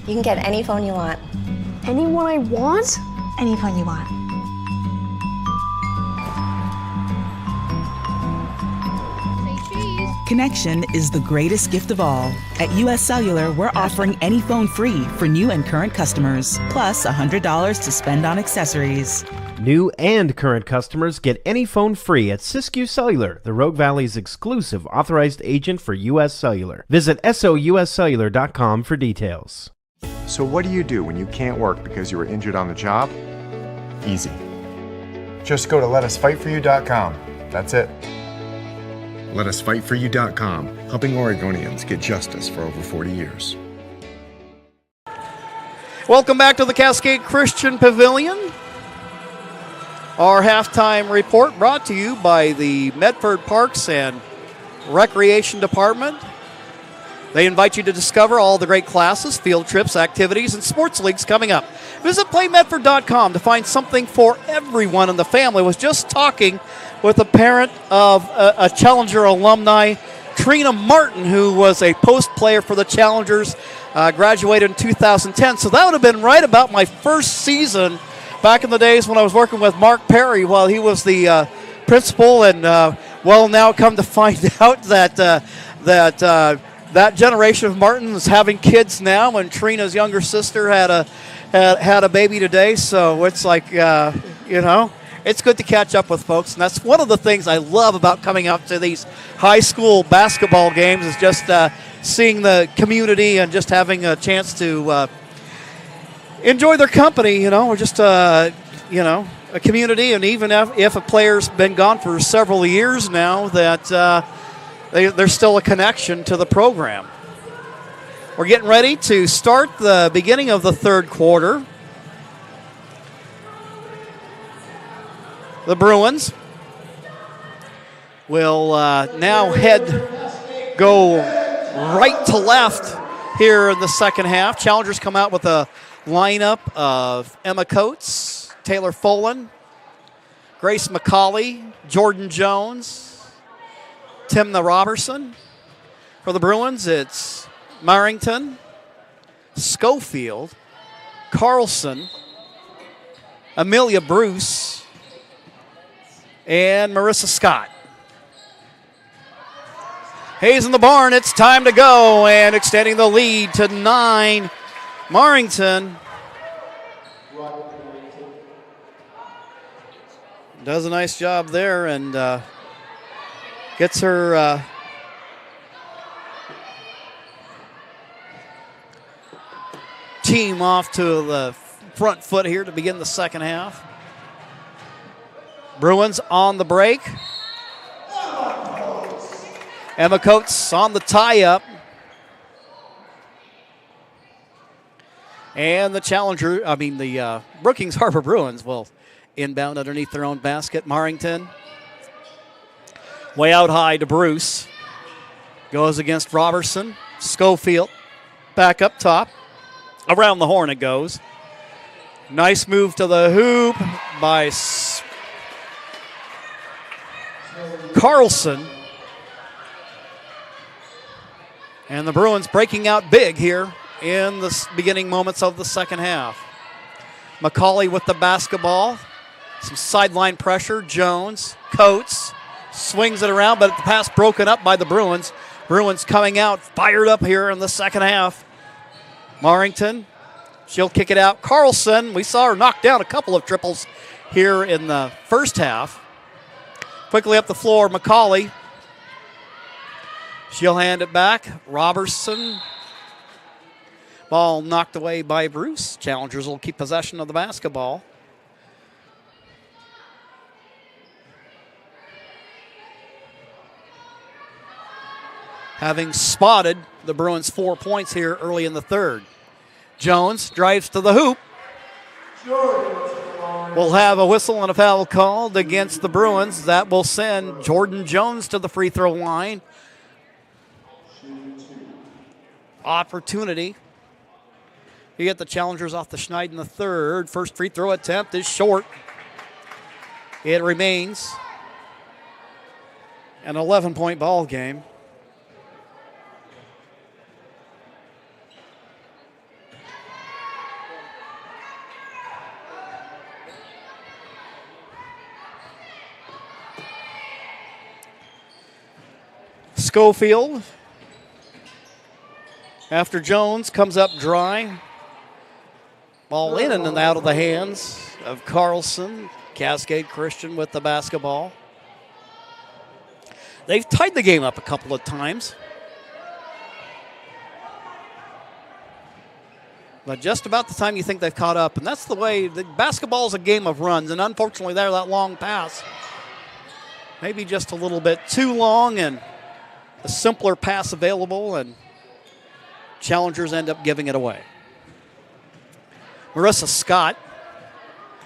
You can get any phone you want. Any one I want? Any phone you want. Connection is the greatest gift of all. At US Cellular, we're offering any phone free for new and current customers, plus $100 to spend on accessories. New and current customers get any phone free at Siskiyou Cellular, the Rogue Valley's exclusive authorized agent for US Cellular. Visit souscellular.com for details. So what do you do when you can't work because you were injured on the job? Easy. Just go to letusfightforyou.com. That's it. Letusfightforyou.com, helping Oregonians get justice for over 40 years. Welcome back to the Cascade Christian Pavilion. Our halftime report brought to you by the Medford Parks and Recreation Department. They invite you to discover all the great classes, field trips, activities, and sports leagues coming up. Visit playmedford.com to find something for everyone in the family. I was just talking with a parent of a Challenger alumni, Trina Martin, who was a post player for the Challengers, graduated in 2010. So that would have been right about my first season back in the days when I was working with Mark Perry while he was the principal. And, well, now come to find out that that generation of Martins is having kids now, and Trina's younger sister had a baby today. So it's like, it's good to catch up with folks, and that's one of the things I love about coming up to these high school basketball games is just seeing the community and just having a chance to enjoy their company, or just, a community. And even if a player's been gone for several years now, that there's still a connection to the program. We're getting ready to start the beginning of the third quarter. The Bruins will now go right to left here in the second half. Challengers come out with a lineup of Emma Coates, Taylor Folan, Grace McCauley, Jordan Jones, Timna Robertson. For the Bruins, it's Marrington, Schofield, Carlson, Amelia Bruce, and Marissa Scott. Hayes in the barn, it's time to go, and extending the lead to 9. Marrington does a nice job there and gets her team off to the front foot here to begin the second half. Bruins on the break. Emma Coates on the tie-up. And the Brookings Harbor Bruins will inbound underneath their own basket. Marrington way out high to Bruce. Goes against Robertson. Schofield back up top. Around the horn it goes. Nice move to the hoop by Carlson. And the Bruins breaking out big here in the beginning moments of the second half. McCauley with the basketball. Some sideline pressure. Jones, Coates, swings it around, but the pass broken up by the Bruins. Bruins coming out, fired up here in the second half. Marrington, she'll kick it out. Carlson, we saw her knock down a couple of triples here in the first half. Quickly up the floor, McCauley. She'll hand it back. Robertson. Ball knocked away by Bruce. Challengers will keep possession of the basketball. Having spotted the Bruins 4 points here early in the third. Jones drives to the hoop. We'll have a whistle and a foul called against the Bruins. That will send Jordan Jones to the free throw line. Opportunity. You get the Challengers off the schneid in the third. First free throw attempt is short. It remains an 11-point ball game. Schofield, after Jones, comes up dry. Ball in and out of the hands of Carlson. Cascade Christian with the basketball. They've tied the game up a couple of times. But just about the time you think they've caught up, and that's the way, the basketball is a game of runs, and unfortunately there, that long pass, maybe just a little bit too long, and a simpler pass available, and Challengers end up giving it away. Marissa Scott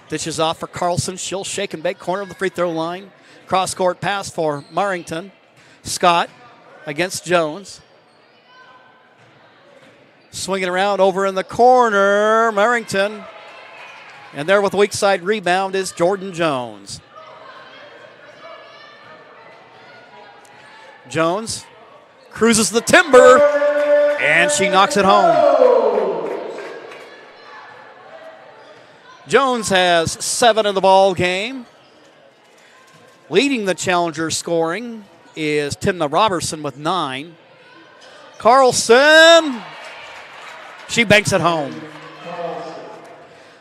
dishes off for Carlson. She'll shake and bake corner of the free throw line. Cross-court pass for Marrington. Scott against Jones. Swinging around over in the corner, Marrington. And there with the weak side rebound is Jordan Jones. Jones cruises the timber, and she knocks it home. Jones has 7 in the ball game. Leading the Challengers scoring is Timna Robertson with 9. Carlson, she banks it home.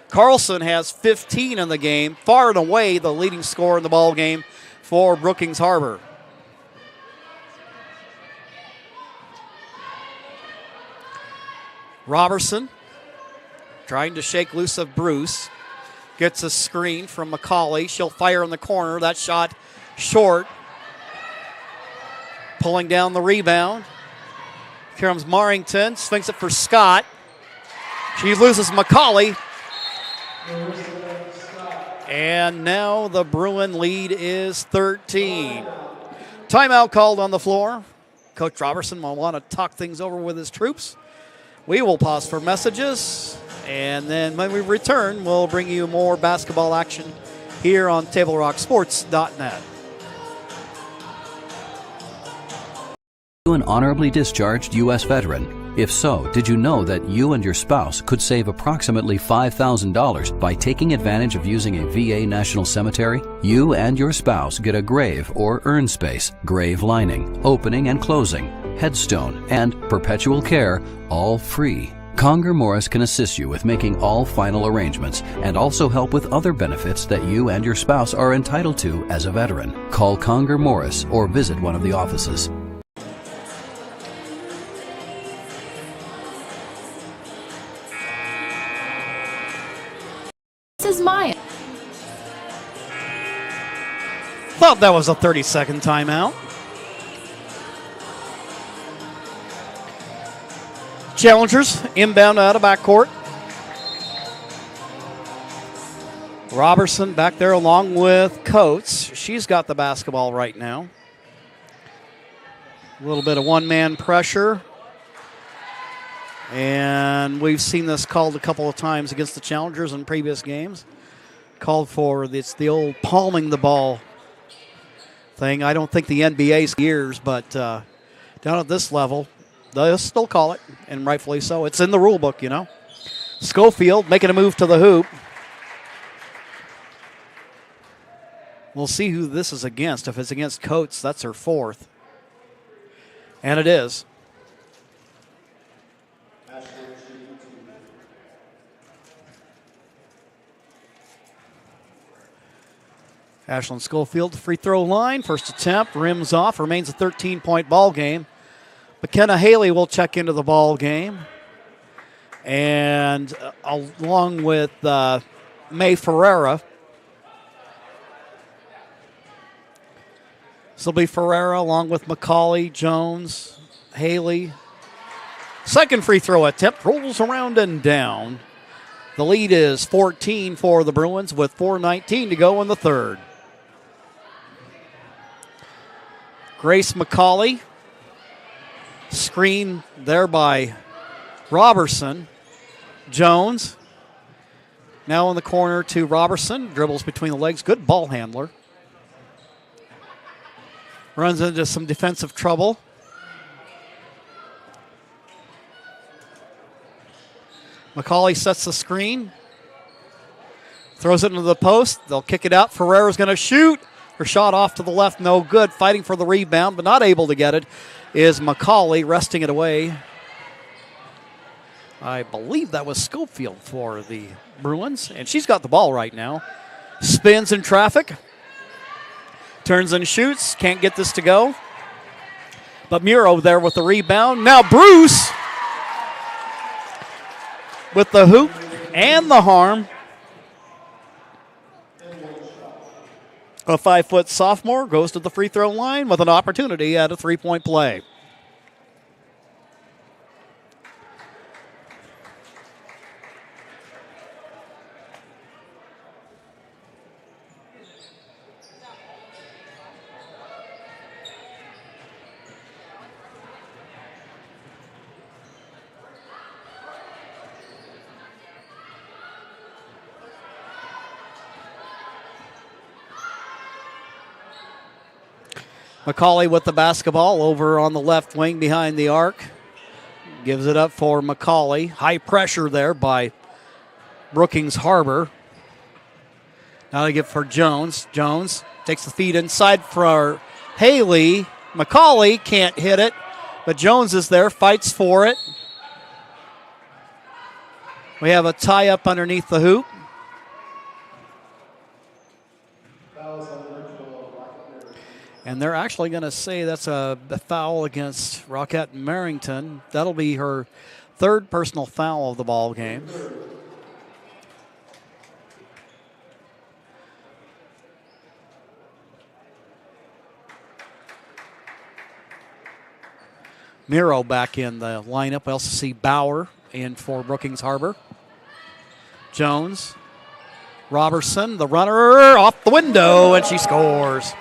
Carlson has 15 in the game, far and away the leading scorer in the ball game for Brookings Harbor. Robertson trying to shake loose of Bruce. Gets a screen from McCauley. She'll fire in the corner. That shot short. Pulling down the rebound. Here comes Marrington. Swings it for Scott. She loses McCauley. And now the Bruin lead is 13. Timeout called on the floor. Coach Robertson will want to talk things over with his troops. We will pause for messages, and then when we return, we'll bring you more basketball action here on TableRockSports.net. You an honorably discharged U.S. veteran? If so, did you know that you and your spouse could save approximately $5,000 by taking advantage of using a VA National Cemetery? You and your spouse get a grave or urn space, grave lining, opening and closing, headstone, and perpetual care, all free. Conger Morris can assist you with making all final arrangements and also help with other benefits that you and your spouse are entitled to as a veteran. Call Conger Morris or visit one of the offices. This is Maya. Thought that was a 30-second timeout. Challengers inbound out of backcourt. Robertson back there along with Coates. She's got the basketball right now. A little bit of one-man pressure. And we've seen this called a couple of times against the Challengers in previous games. Called for, it's the old palming the ball thing. I don't think the NBA's years, but down at this level, they'll still call it, and rightfully so. It's in the rule book, you know. Schofield making a move to the hoop. We'll see who this is against. If it's against Coates, that's her 4th. And it is. Ashlyn Schofield, free throw line. First attempt, rims off. Remains a 13-point ball game. McKenna Haley will check into the ball game. And along with May Ferreira. This will be Ferreira along with McCauley, Jones, Haley. Second free throw attempt rolls around and down. The lead is 14 for the Bruins with 4:19 to go in the third. Grace McCauley. Screen there by Robertson. Jones. Now in the corner to Robertson. Dribbles between the legs. Good ball handler. Runs into some defensive trouble. McCauley sets the screen. Throws it into the post. They'll kick it out. Ferreira's going to shoot. Her shot off to the left, no good. Fighting for the rebound, but not able to get it, is McCauley, wresting it away. I believe that was Schofield for the Bruins, and she's got the ball right now. Spins in traffic. Turns and shoots. Can't get this to go. But Muro there with the rebound. Now Bruce with the hoop and the harm. A 5-foot sophomore goes to the free throw line with an opportunity at a three-point play. McCauley with the basketball over on the left wing behind the arc. Gives it up for McCauley. High pressure there by Brookings Harbor. Now they give for Jones. Jones takes the feed inside for Haley. McCauley can't hit it, but Jones is there, fights for it. We have a tie-up underneath the hoop. And they're actually going to say that's a foul against Rockette Merrington. That'll be her third personal foul of the ball game. Miro back in the lineup. We also see Bauer in for Brookings Harbor. Jones. Robertson, the runner, off the window, and she scores.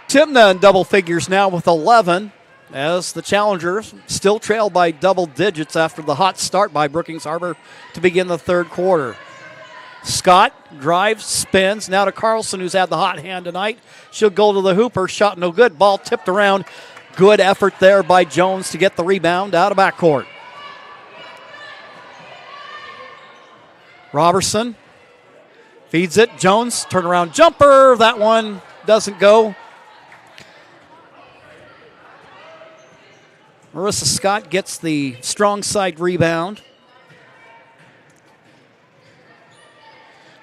Timna in double figures now with 11 as the Challengers still trail by double digits after the hot start by Brookings Harbor to begin the third quarter. Scott drives, spins, now to Carlson, who's had the hot hand tonight. She'll go to the hooper, shot no good, ball tipped around. Good effort there by Jones to get the rebound out of backcourt. Robertson feeds it, Jones, turnaround jumper, that one doesn't go. Marissa Scott gets the strong side rebound.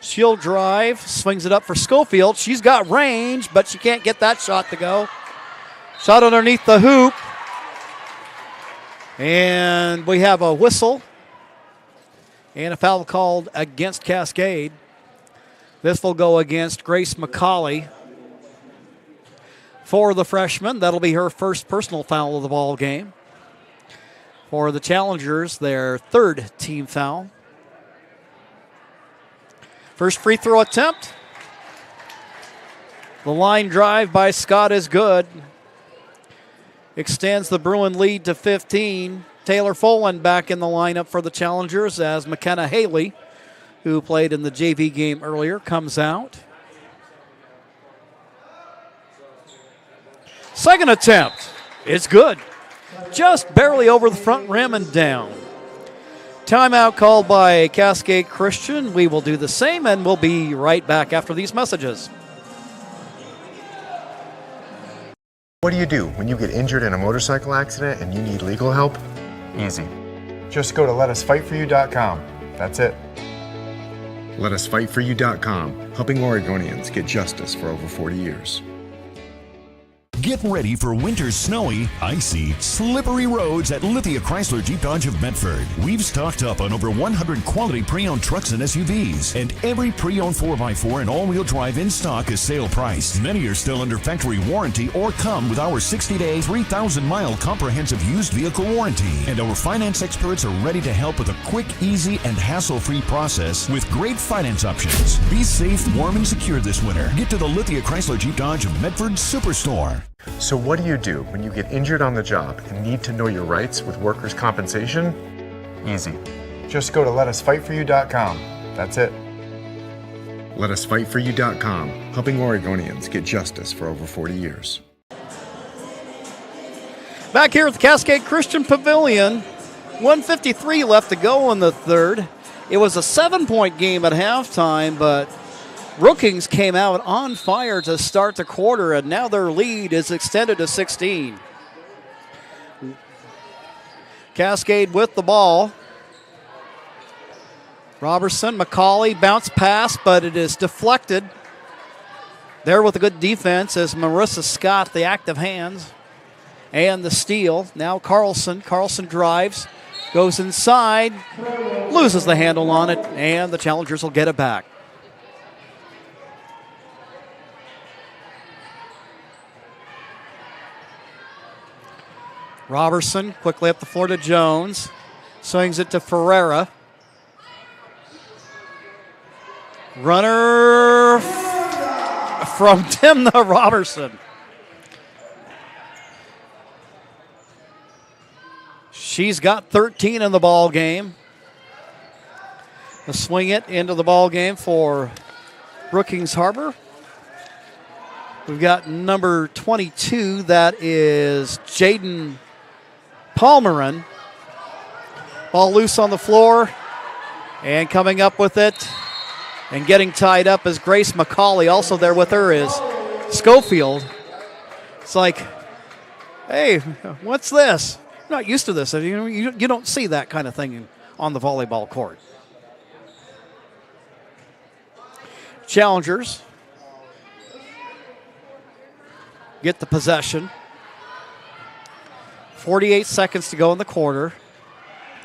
She'll drive, swings it up for Schofield. She's got range, but she can't get that shot to go. Shot underneath the hoop. And we have a whistle and a foul called against Cascade. This will go against Grace McCauley. For the freshman, that'll be her first personal foul of the ball game. For the Challengers, their third team foul. First free throw attempt. The line drive by Scott is good. Extends the Bruin lead to 15. Taylor Folan back in the lineup for the Challengers as McKenna Haley, who played in the JV game earlier, comes out. Second attempt. It's good. Just barely over the front rim and down. Timeout called by Cascade Christian. We will do the same, and we'll be right back after these messages. What do you do when you get injured in a motorcycle accident and you need legal help? Easy. Just go to letusfightforyou.com. That's it. Letusfightforyou.com, helping Oregonians get justice for over 40 years. Get ready for winter's snowy, icy, slippery roads at Lithia Chrysler Jeep Dodge of Medford. We've stocked up on over 100 quality pre-owned trucks and SUVs, and every pre-owned 4x4 and all-wheel drive in stock is sale price. Many are still under factory warranty or come with our 60-day, 3,000-mile comprehensive used vehicle warranty. And our finance experts are ready to help with a quick, easy, and hassle-free process with great finance options. Be safe, warm, and secure this winter. Get to the Lithia Chrysler Jeep Dodge of Medford Superstore. So what do you do when you get injured on the job and need to know your rights with workers' compensation? Easy. Just go to letusfightforyou.com. That's it. Letusfightforyou.com, helping Oregonians get justice for over 40 years. Back here at the Cascade Christian Pavilion, 1:53 left to go in the third. It was a 7-point game at halftime, but Brookings came out on fire to start the quarter, and now their lead is extended to 16. Cascade with the ball. Robertson, McCauley, bounce pass, but it is deflected. There with a good defense is Marissa Scott, the active hands, and the steal. Now Carlson. Carlson drives, goes inside, loses the handle on it, and the Challengers will get it back. Robertson quickly up the floor to Jones. Swings it to Ferreira. Runner from Timna Robertson. She's got 13 in the ball game. They'll swing it into the ball game for Brookings Harbor. We've got number 22. That is Jaden Palmerin. Ball loose on the floor, and coming up with it and getting tied up is Grace McCauley. Also there with her is Schofield. It's like, hey, what's this? I'm not used to this. You don't see that kind of thing on the volleyball court. Challengers get the possession. 48 seconds to go in the quarter.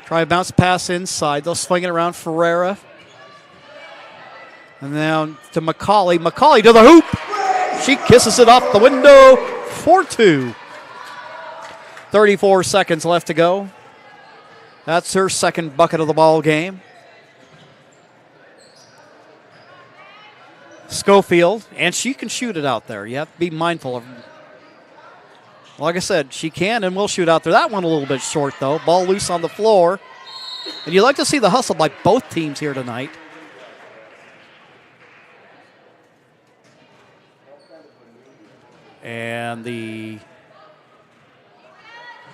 Try a bounce pass inside. They'll swing it around Ferreira. And now to McCauley. McCauley to the hoop. She kisses it off the window. 4-2. 34 seconds left to go. That's her second bucket of the ball game. Schofield, and she can shoot it out there. You have to be mindful of. Like I said, she can and will shoot out there. That one a little bit short, though. Ball loose on the floor. And you like to see the hustle by both teams here tonight. And the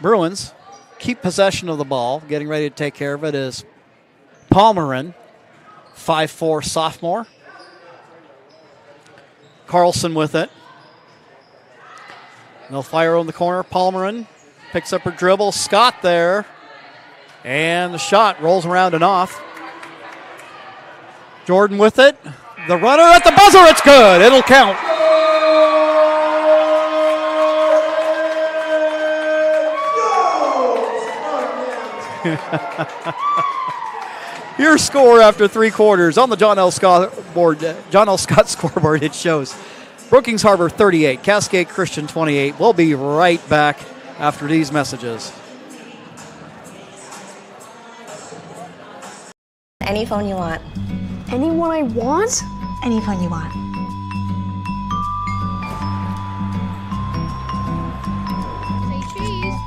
Bruins keep possession of the ball. Getting ready to take care of it is Palmerin, 5'4" sophomore. Carlson with it. They'll fire on the corner. Palmerin picks up her dribble. Scott there. And the shot rolls around and off. Jordan with it. The runner at the buzzer. It's good. It'll count. Your score after 3 quarters on the John L. Scott scoreboard. It shows Brookings Harbor 38, Cascade Christian 28. We'll be right back after these messages. Any phone you want. Any one I want? Any phone you want.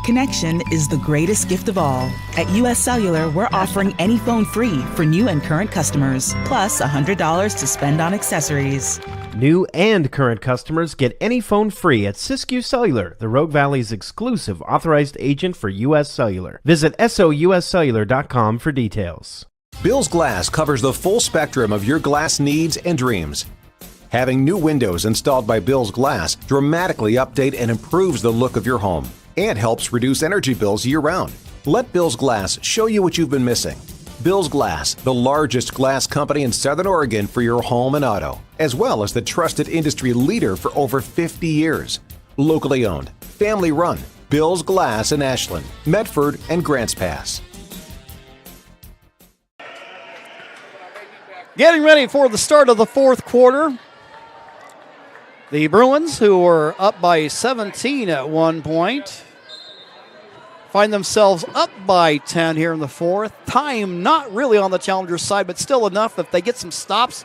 Connection is the greatest gift of all. At US Cellular, we're offering any phone free for new and current customers, plus $100 to spend on accessories. New and current customers get any phone free at Siskiyou Cellular, the Rogue Valley's exclusive authorized agent for US Cellular. Visit souscellular.com for details. Bill's Glass covers the full spectrum of your glass needs and dreams. Having new windows installed by Bill's Glass dramatically update and improves the look of your home and helps reduce energy bills year-round. Let Bill's Glass show you what you've been missing. Bill's Glass, the largest glass company in Southern Oregon for your home and auto, as well as the trusted industry leader for over 50 years. Locally owned, family run, Bill's Glass in Ashland, Medford, and Grants Pass. Getting ready for the start of the fourth quarter. The Bruins, who were up by 17 at one point, find themselves up by 10 here in the fourth. Time not really on the Challengers' side, but still enough. If they get some stops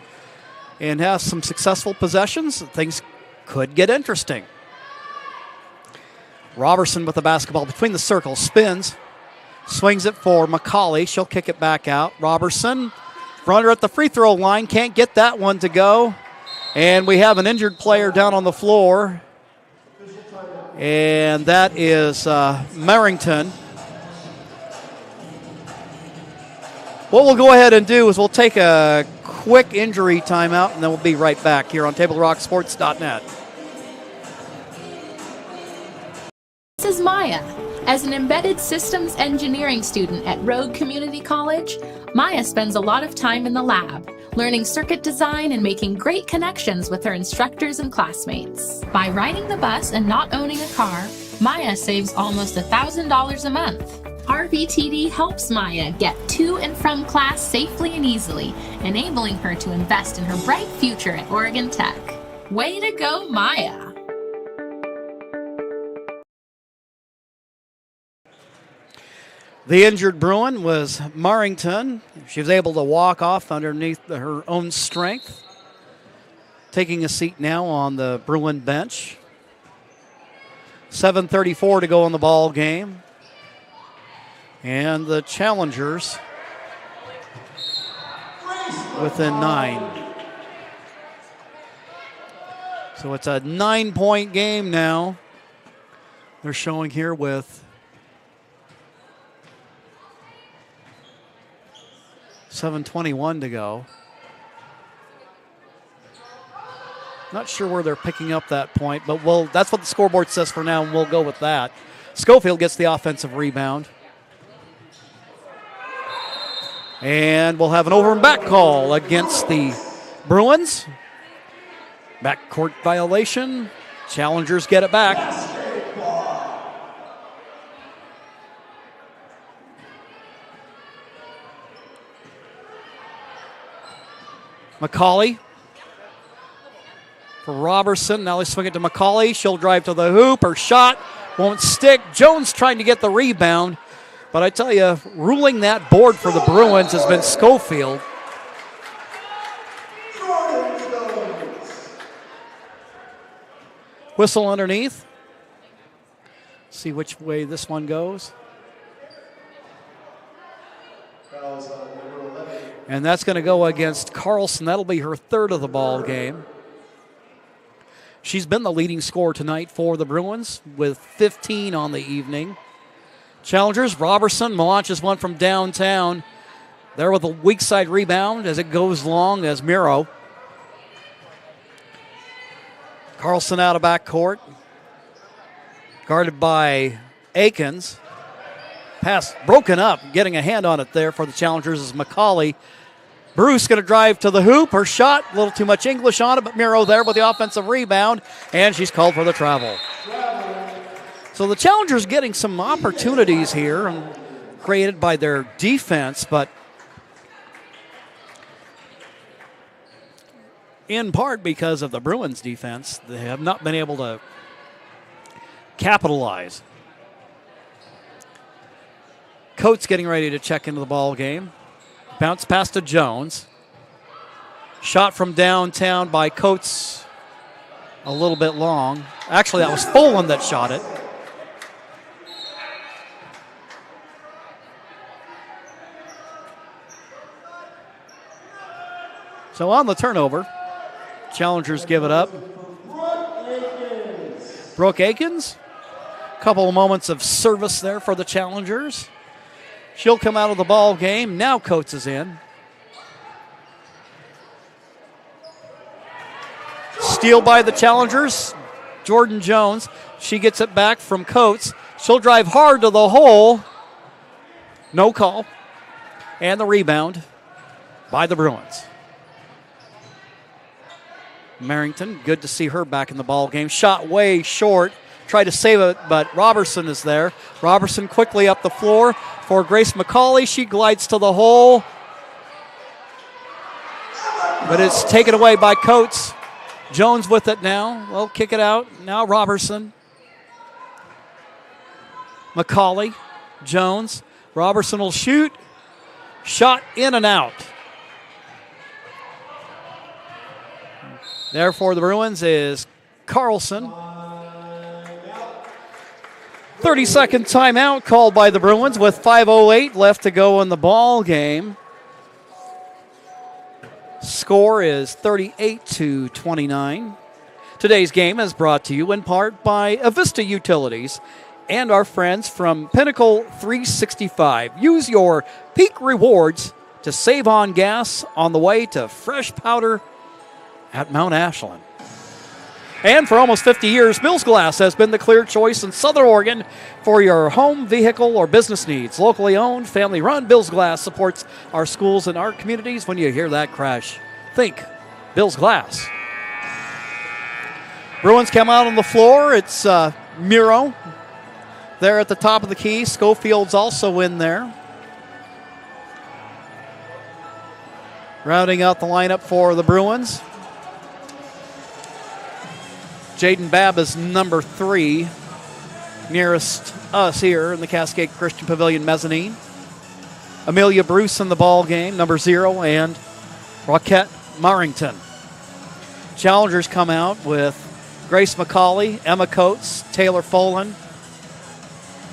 and have some successful possessions, things could get interesting. Robertson with the basketball between the circles, spins, swings it for McCauley. She'll kick it back out. Robertson, runner at the free throw line, can't get that one to go. And we have an injured player down on the floor. And that is Merrington. What we'll go ahead and do is we'll take a quick injury timeout, and then we'll be right back here on TableRockSports.net. This is Maya. As an embedded systems engineering student at Rogue Community College, Maya spends a lot of time in the lab, learning circuit design and making great connections with her instructors and classmates. By riding the bus and not owning a car, Maya saves almost $1,000 a month. RVTD helps Maya get to and from class safely and easily, enabling her to invest in her bright future at Oregon Tech. Way to go, Maya! The injured Bruin was Marrington. She was able to walk off underneath her own strength. Taking a seat now on the Bruin bench. 7:34 to go in the ball game. And the Challengers within 9. So it's a 9-point game now. They're showing here with 7:21 to go. Not sure where they're picking up that point, but that's what the scoreboard says for now, and we'll go with that. Schofield gets the offensive rebound. And we'll have an over and back call against the Bruins. Backcourt violation. Challengers get it back. McCauley for Robertson. Now they swing it to McCauley. She'll drive to the hoop. Her shot won't stick. Jones trying to get the rebound. But I tell you, ruling that board for the Bruins has been Schofield. Whistle underneath. See which way this one goes. And that's going to go against Carlson. That'll be her third of the ball game. She's been the leading scorer tonight for the Bruins with 15 on the evening. Challengers, Robertson launches one from downtown. There with a weak side rebound as it goes long as Miro. Carlson out of backcourt. Guarded by Akins. Pass broken up. Getting a hand on it there for the Challengers is McCauley. Bruce going to drive to the hoop. Her shot, a little too much English on it, but Miro there with the offensive rebound, and she's called for the travel. So the Challengers getting some opportunities here created by their defense, but in part because of the Bruins' defense, they have not been able to capitalize. Coates getting ready to check into the ball game. Bounce pass to Jones. Shot from downtown by Coates a little bit long. Actually, that was Folan that shot it. So on the turnover, Challengers give it up. Brooke Akins. Couple of moments of service there for the Challengers. She'll come out of the ball game. Now Coates is in. Steal by the Challengers. Jordan Jones. She gets it back from Coates. She'll drive hard to the hole. No call. And the rebound by the Bruins. Merrington, good to see her back in the ball game. Shot way short. tried to save it, but Robertson is there. Robertson quickly up the floor for Grace McCauley. She glides to the hole, but it's taken away by Coates. Jones with it now. Well, kick it out. Now Robertson. McCauley. Jones. Robertson will shoot. Shot in and out. There for the Bruins is Carlson. 30-second timeout called by the Bruins with 5:08 left to go in the ball game. Score is 38-29. Today's game is brought to you in part by Avista Utilities and our friends from Pinnacle 365. Use your peak rewards to save on gas on the way to fresh powder at Mount Ashland. And for almost 50 years, Bill's Glass has been the clear choice in Southern Oregon for your home, vehicle, or business needs. Locally owned, family run, Bill's Glass supports our schools and our communities. When you hear that crash, think Bill's Glass. Bruins come out on the floor. It's Muro there at the top of the key. Schofield's also in there. Rounding out the lineup for the Bruins, Jaden Babb is number 3, nearest us here in the Cascade Christian Pavilion mezzanine. Amelia Bruce in the ball game, number 0, and Roquette Marrington. Challengers come out with Grace McCauley, Emma Coates, Taylor Folan,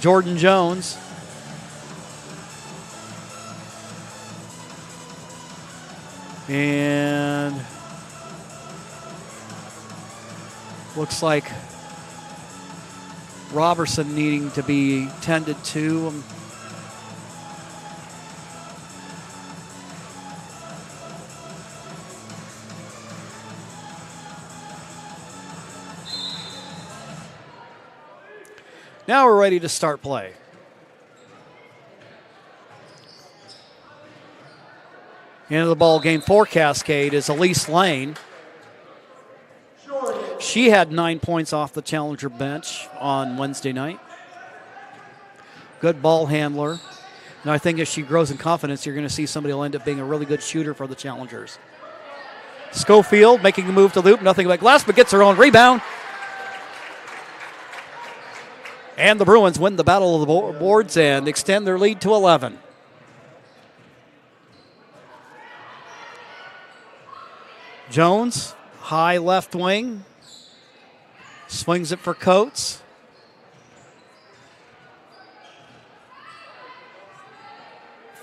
Jordan Jones, and looks like Robertson needing to be tended to. Now we're ready to start play. Into the ball game for Cascade is Elise Lane. She had 9 points off the Challenger bench on Wednesday night. Good ball handler. And I think as she grows in confidence, you're going to see somebody will end up being a really good shooter for the Challengers. Schofield making a move to loop, nothing but glass, but gets her own rebound. And the Bruins win the battle of the boards and extend their lead to 11. Jones, high left wing. Swings it for Coates.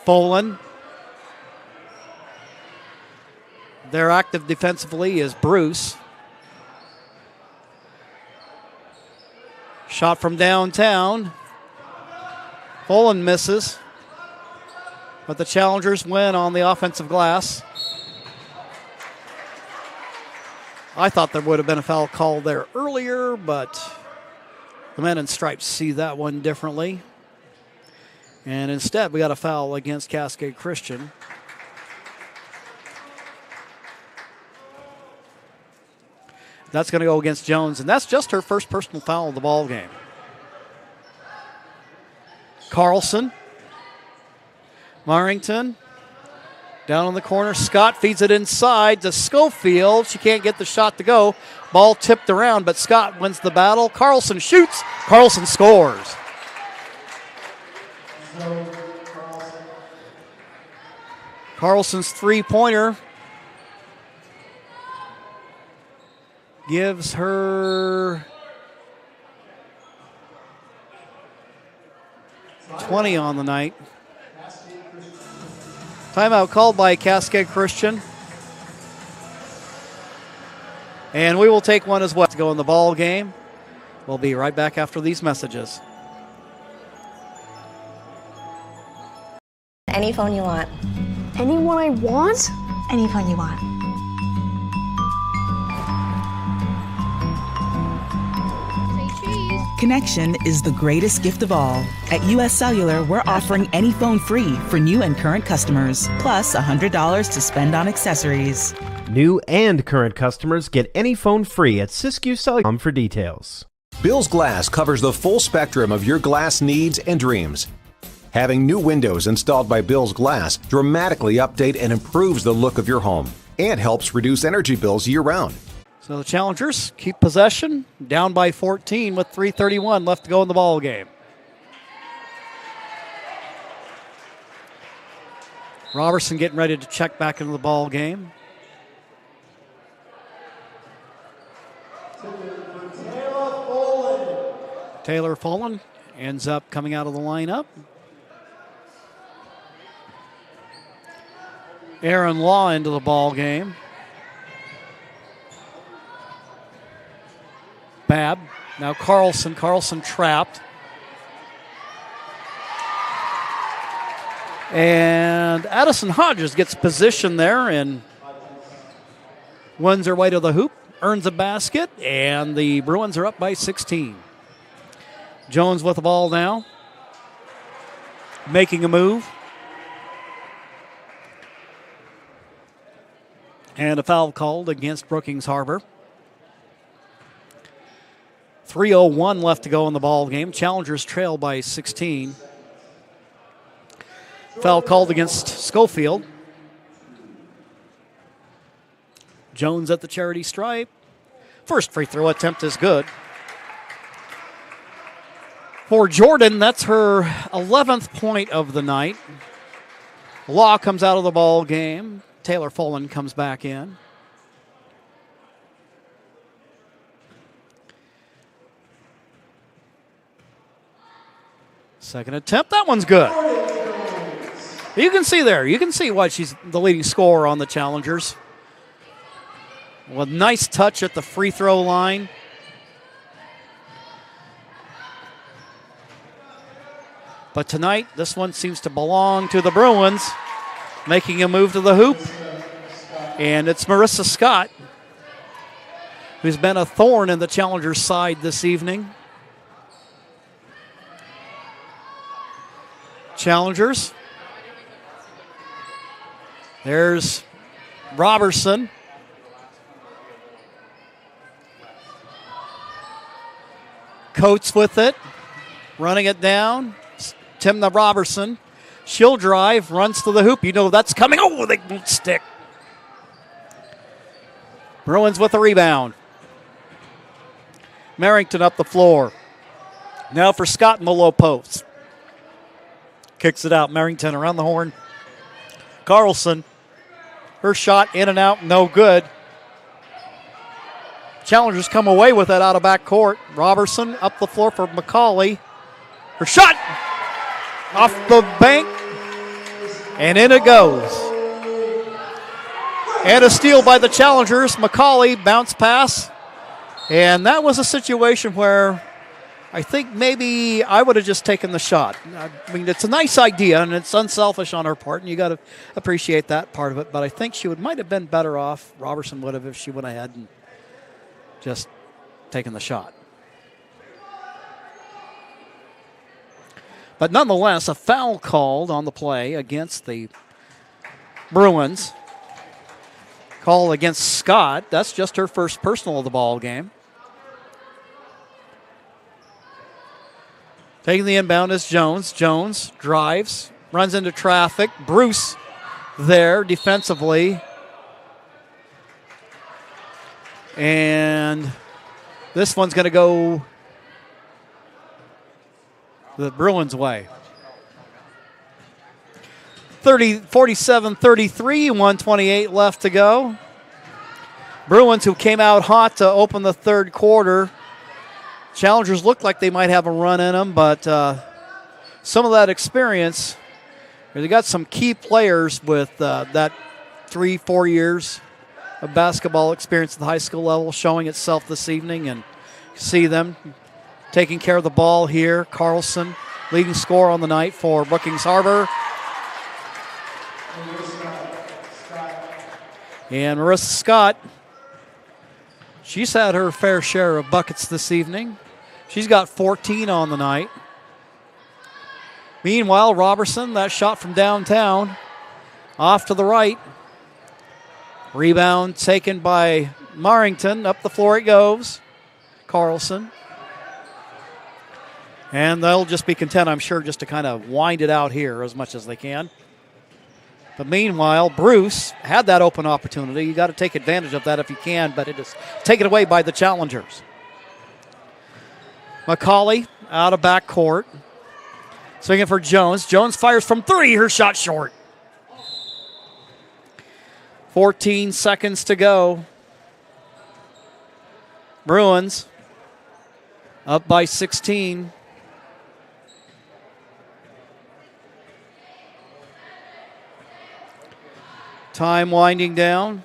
Folan. They're active defensively is Bruce. Shot from downtown. Folan misses. But the Challengers win on the offensive glass. I thought there would have been a foul call there earlier, but the men in stripes see that one differently. And instead, we got a foul against Cascade Christian. That's going to go against Jones, and that's just her first personal foul of the ball game. Carlson. Marrington. Down on the corner, Scott feeds it inside to Schofield. She can't get the shot to go. Ball tipped around, but Scott wins the battle. Carlson shoots. Carlson scores. Carlson's three-pointer gives her 20 on the night. Timeout called by Cascade Christian. And we will take one as well to go in the ball game. We'll be right back after these messages. Any phone you want. Any one I want? Any phone you want. Connection is the greatest gift of all. At US Cellular, we're offering any phone free for new and current customers, plus $100 to spend on accessories. New and current customers get any phone free at SisQCellular.com for details. Bill's Glass covers the full spectrum of your glass needs and dreams. Having new windows installed by Bill's Glass dramatically update and improves the look of your home and helps reduce energy bills year-round. So the Challengers keep possession, down by 14 with 3:31 left to go in the ball game. Robertson getting ready to check back into the ball game. Taylor Follen ends up coming out of the lineup. Aaron Law into the ball game. Babb. Now Carlson. Carlson trapped. And Addison Hodges gets position there and wins her way to the hoop, earns a basket, and the Bruins are up by 16. Jones with the ball now, making a move. And a foul called against Brookings Harbor. 3:01 left to go in the ball game. Challengers trail by 16. Foul called against Schofield. Jones at the charity stripe. First free throw attempt is good. For Jordan, that's her 11th point of the night. Law comes out of the ball game. Taylor Follen comes back in. Second attempt, that one's good. You can see there, you can see why she's the leading scorer on the Challengers. With nice touch at the free throw line. But tonight, this one seems to belong to the Bruins, making a move to the hoop. And it's Marissa Scott, who's been a thorn in the Challengers' side this evening. Challengers. There's Robertson. Coates with it, running it down. Timna Robertson. She'll drive, runs to the hoop. You know that's coming. Oh, they won't stick. Bruins with the rebound. Merrington up the floor. Now for Scott in the low post. Kicks it out. Merrington around the horn. Carlson. Her shot in and out, no good. Challengers come away with it out of back court. Robertson up the floor for McCauley. Her shot off the bank, and in it goes. And a steal by the Challengers. McCauley bounce pass, and that was a situation where I think maybe I would have just taken the shot. I mean, it's a nice idea, and it's unselfish on her part, and you got to appreciate that part of it. But I think she might have been better off, Robertson would have, if she went ahead and just taken the shot. But nonetheless, a foul called on the play against the Bruins. Call against Scott. That's just her first personal of the ball game. Taking the inbound is Jones. Jones drives, runs into traffic. Bruce there defensively. And this one's going to go the Bruins' way. 47-33, 1:28 left to go. Bruins, who came out hot to open the third quarter. Challengers looked like they might have a run in them, but some of that experience, they got some key players with that 3-4 years of basketball experience at the high school level showing itself this evening, and see them taking care of the ball here. Carlson, leading scorer on the night for Brookings Harbor. And Marissa Scott, she's had her fair share of buckets this evening. She's got 14 on the night. Meanwhile, Robertson, that shot from downtown, off to the right. Rebound taken by Marrington. Up the floor it goes. Carlson. And they'll just be content, I'm sure, just to kind of wind it out here as much as they can. But meanwhile, Bruce had that open opportunity. You got to take advantage of that if you can, but it is taken away by the challengers. McCauley out of backcourt. Swinging for Jones. Jones fires from three. Her shot short. 14 seconds to go. Bruins up by 16. Time winding down.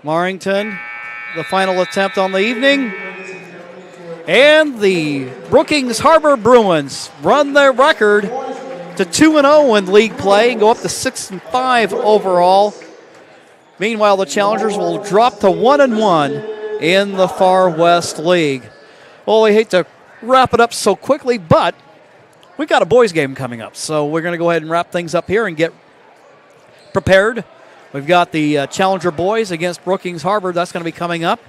Marrington, the final attempt on the evening. And the Brookings Harbor Bruins run their record to 2-0 in league play and go up to 6-5 overall. Meanwhile, the Challengers will drop to 1-1 in the Far West League. Well, we hate to wrap it up so quickly, but we've got a boys game coming up, so we're going to go ahead and wrap things up here and get prepared. We've got the Challenger boys against Brookings Harbor. That's going to be coming up.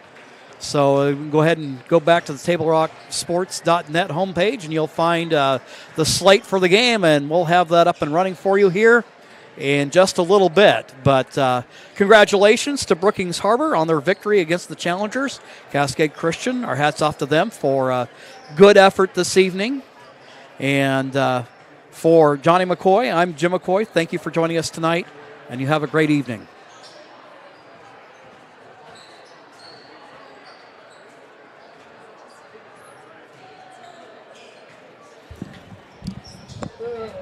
So go ahead and go back to the TableRockSports.net homepage, and you'll find the slate for the game, and we'll have that up and running for you here in just a little bit. But congratulations to Brookings Harbor on their victory against the Challengers. Cascade Christian, our hats off to them for a good effort this evening. And for Johnny McCoy, I'm Jim McCoy. Thank you for joining us tonight, and you have a great evening.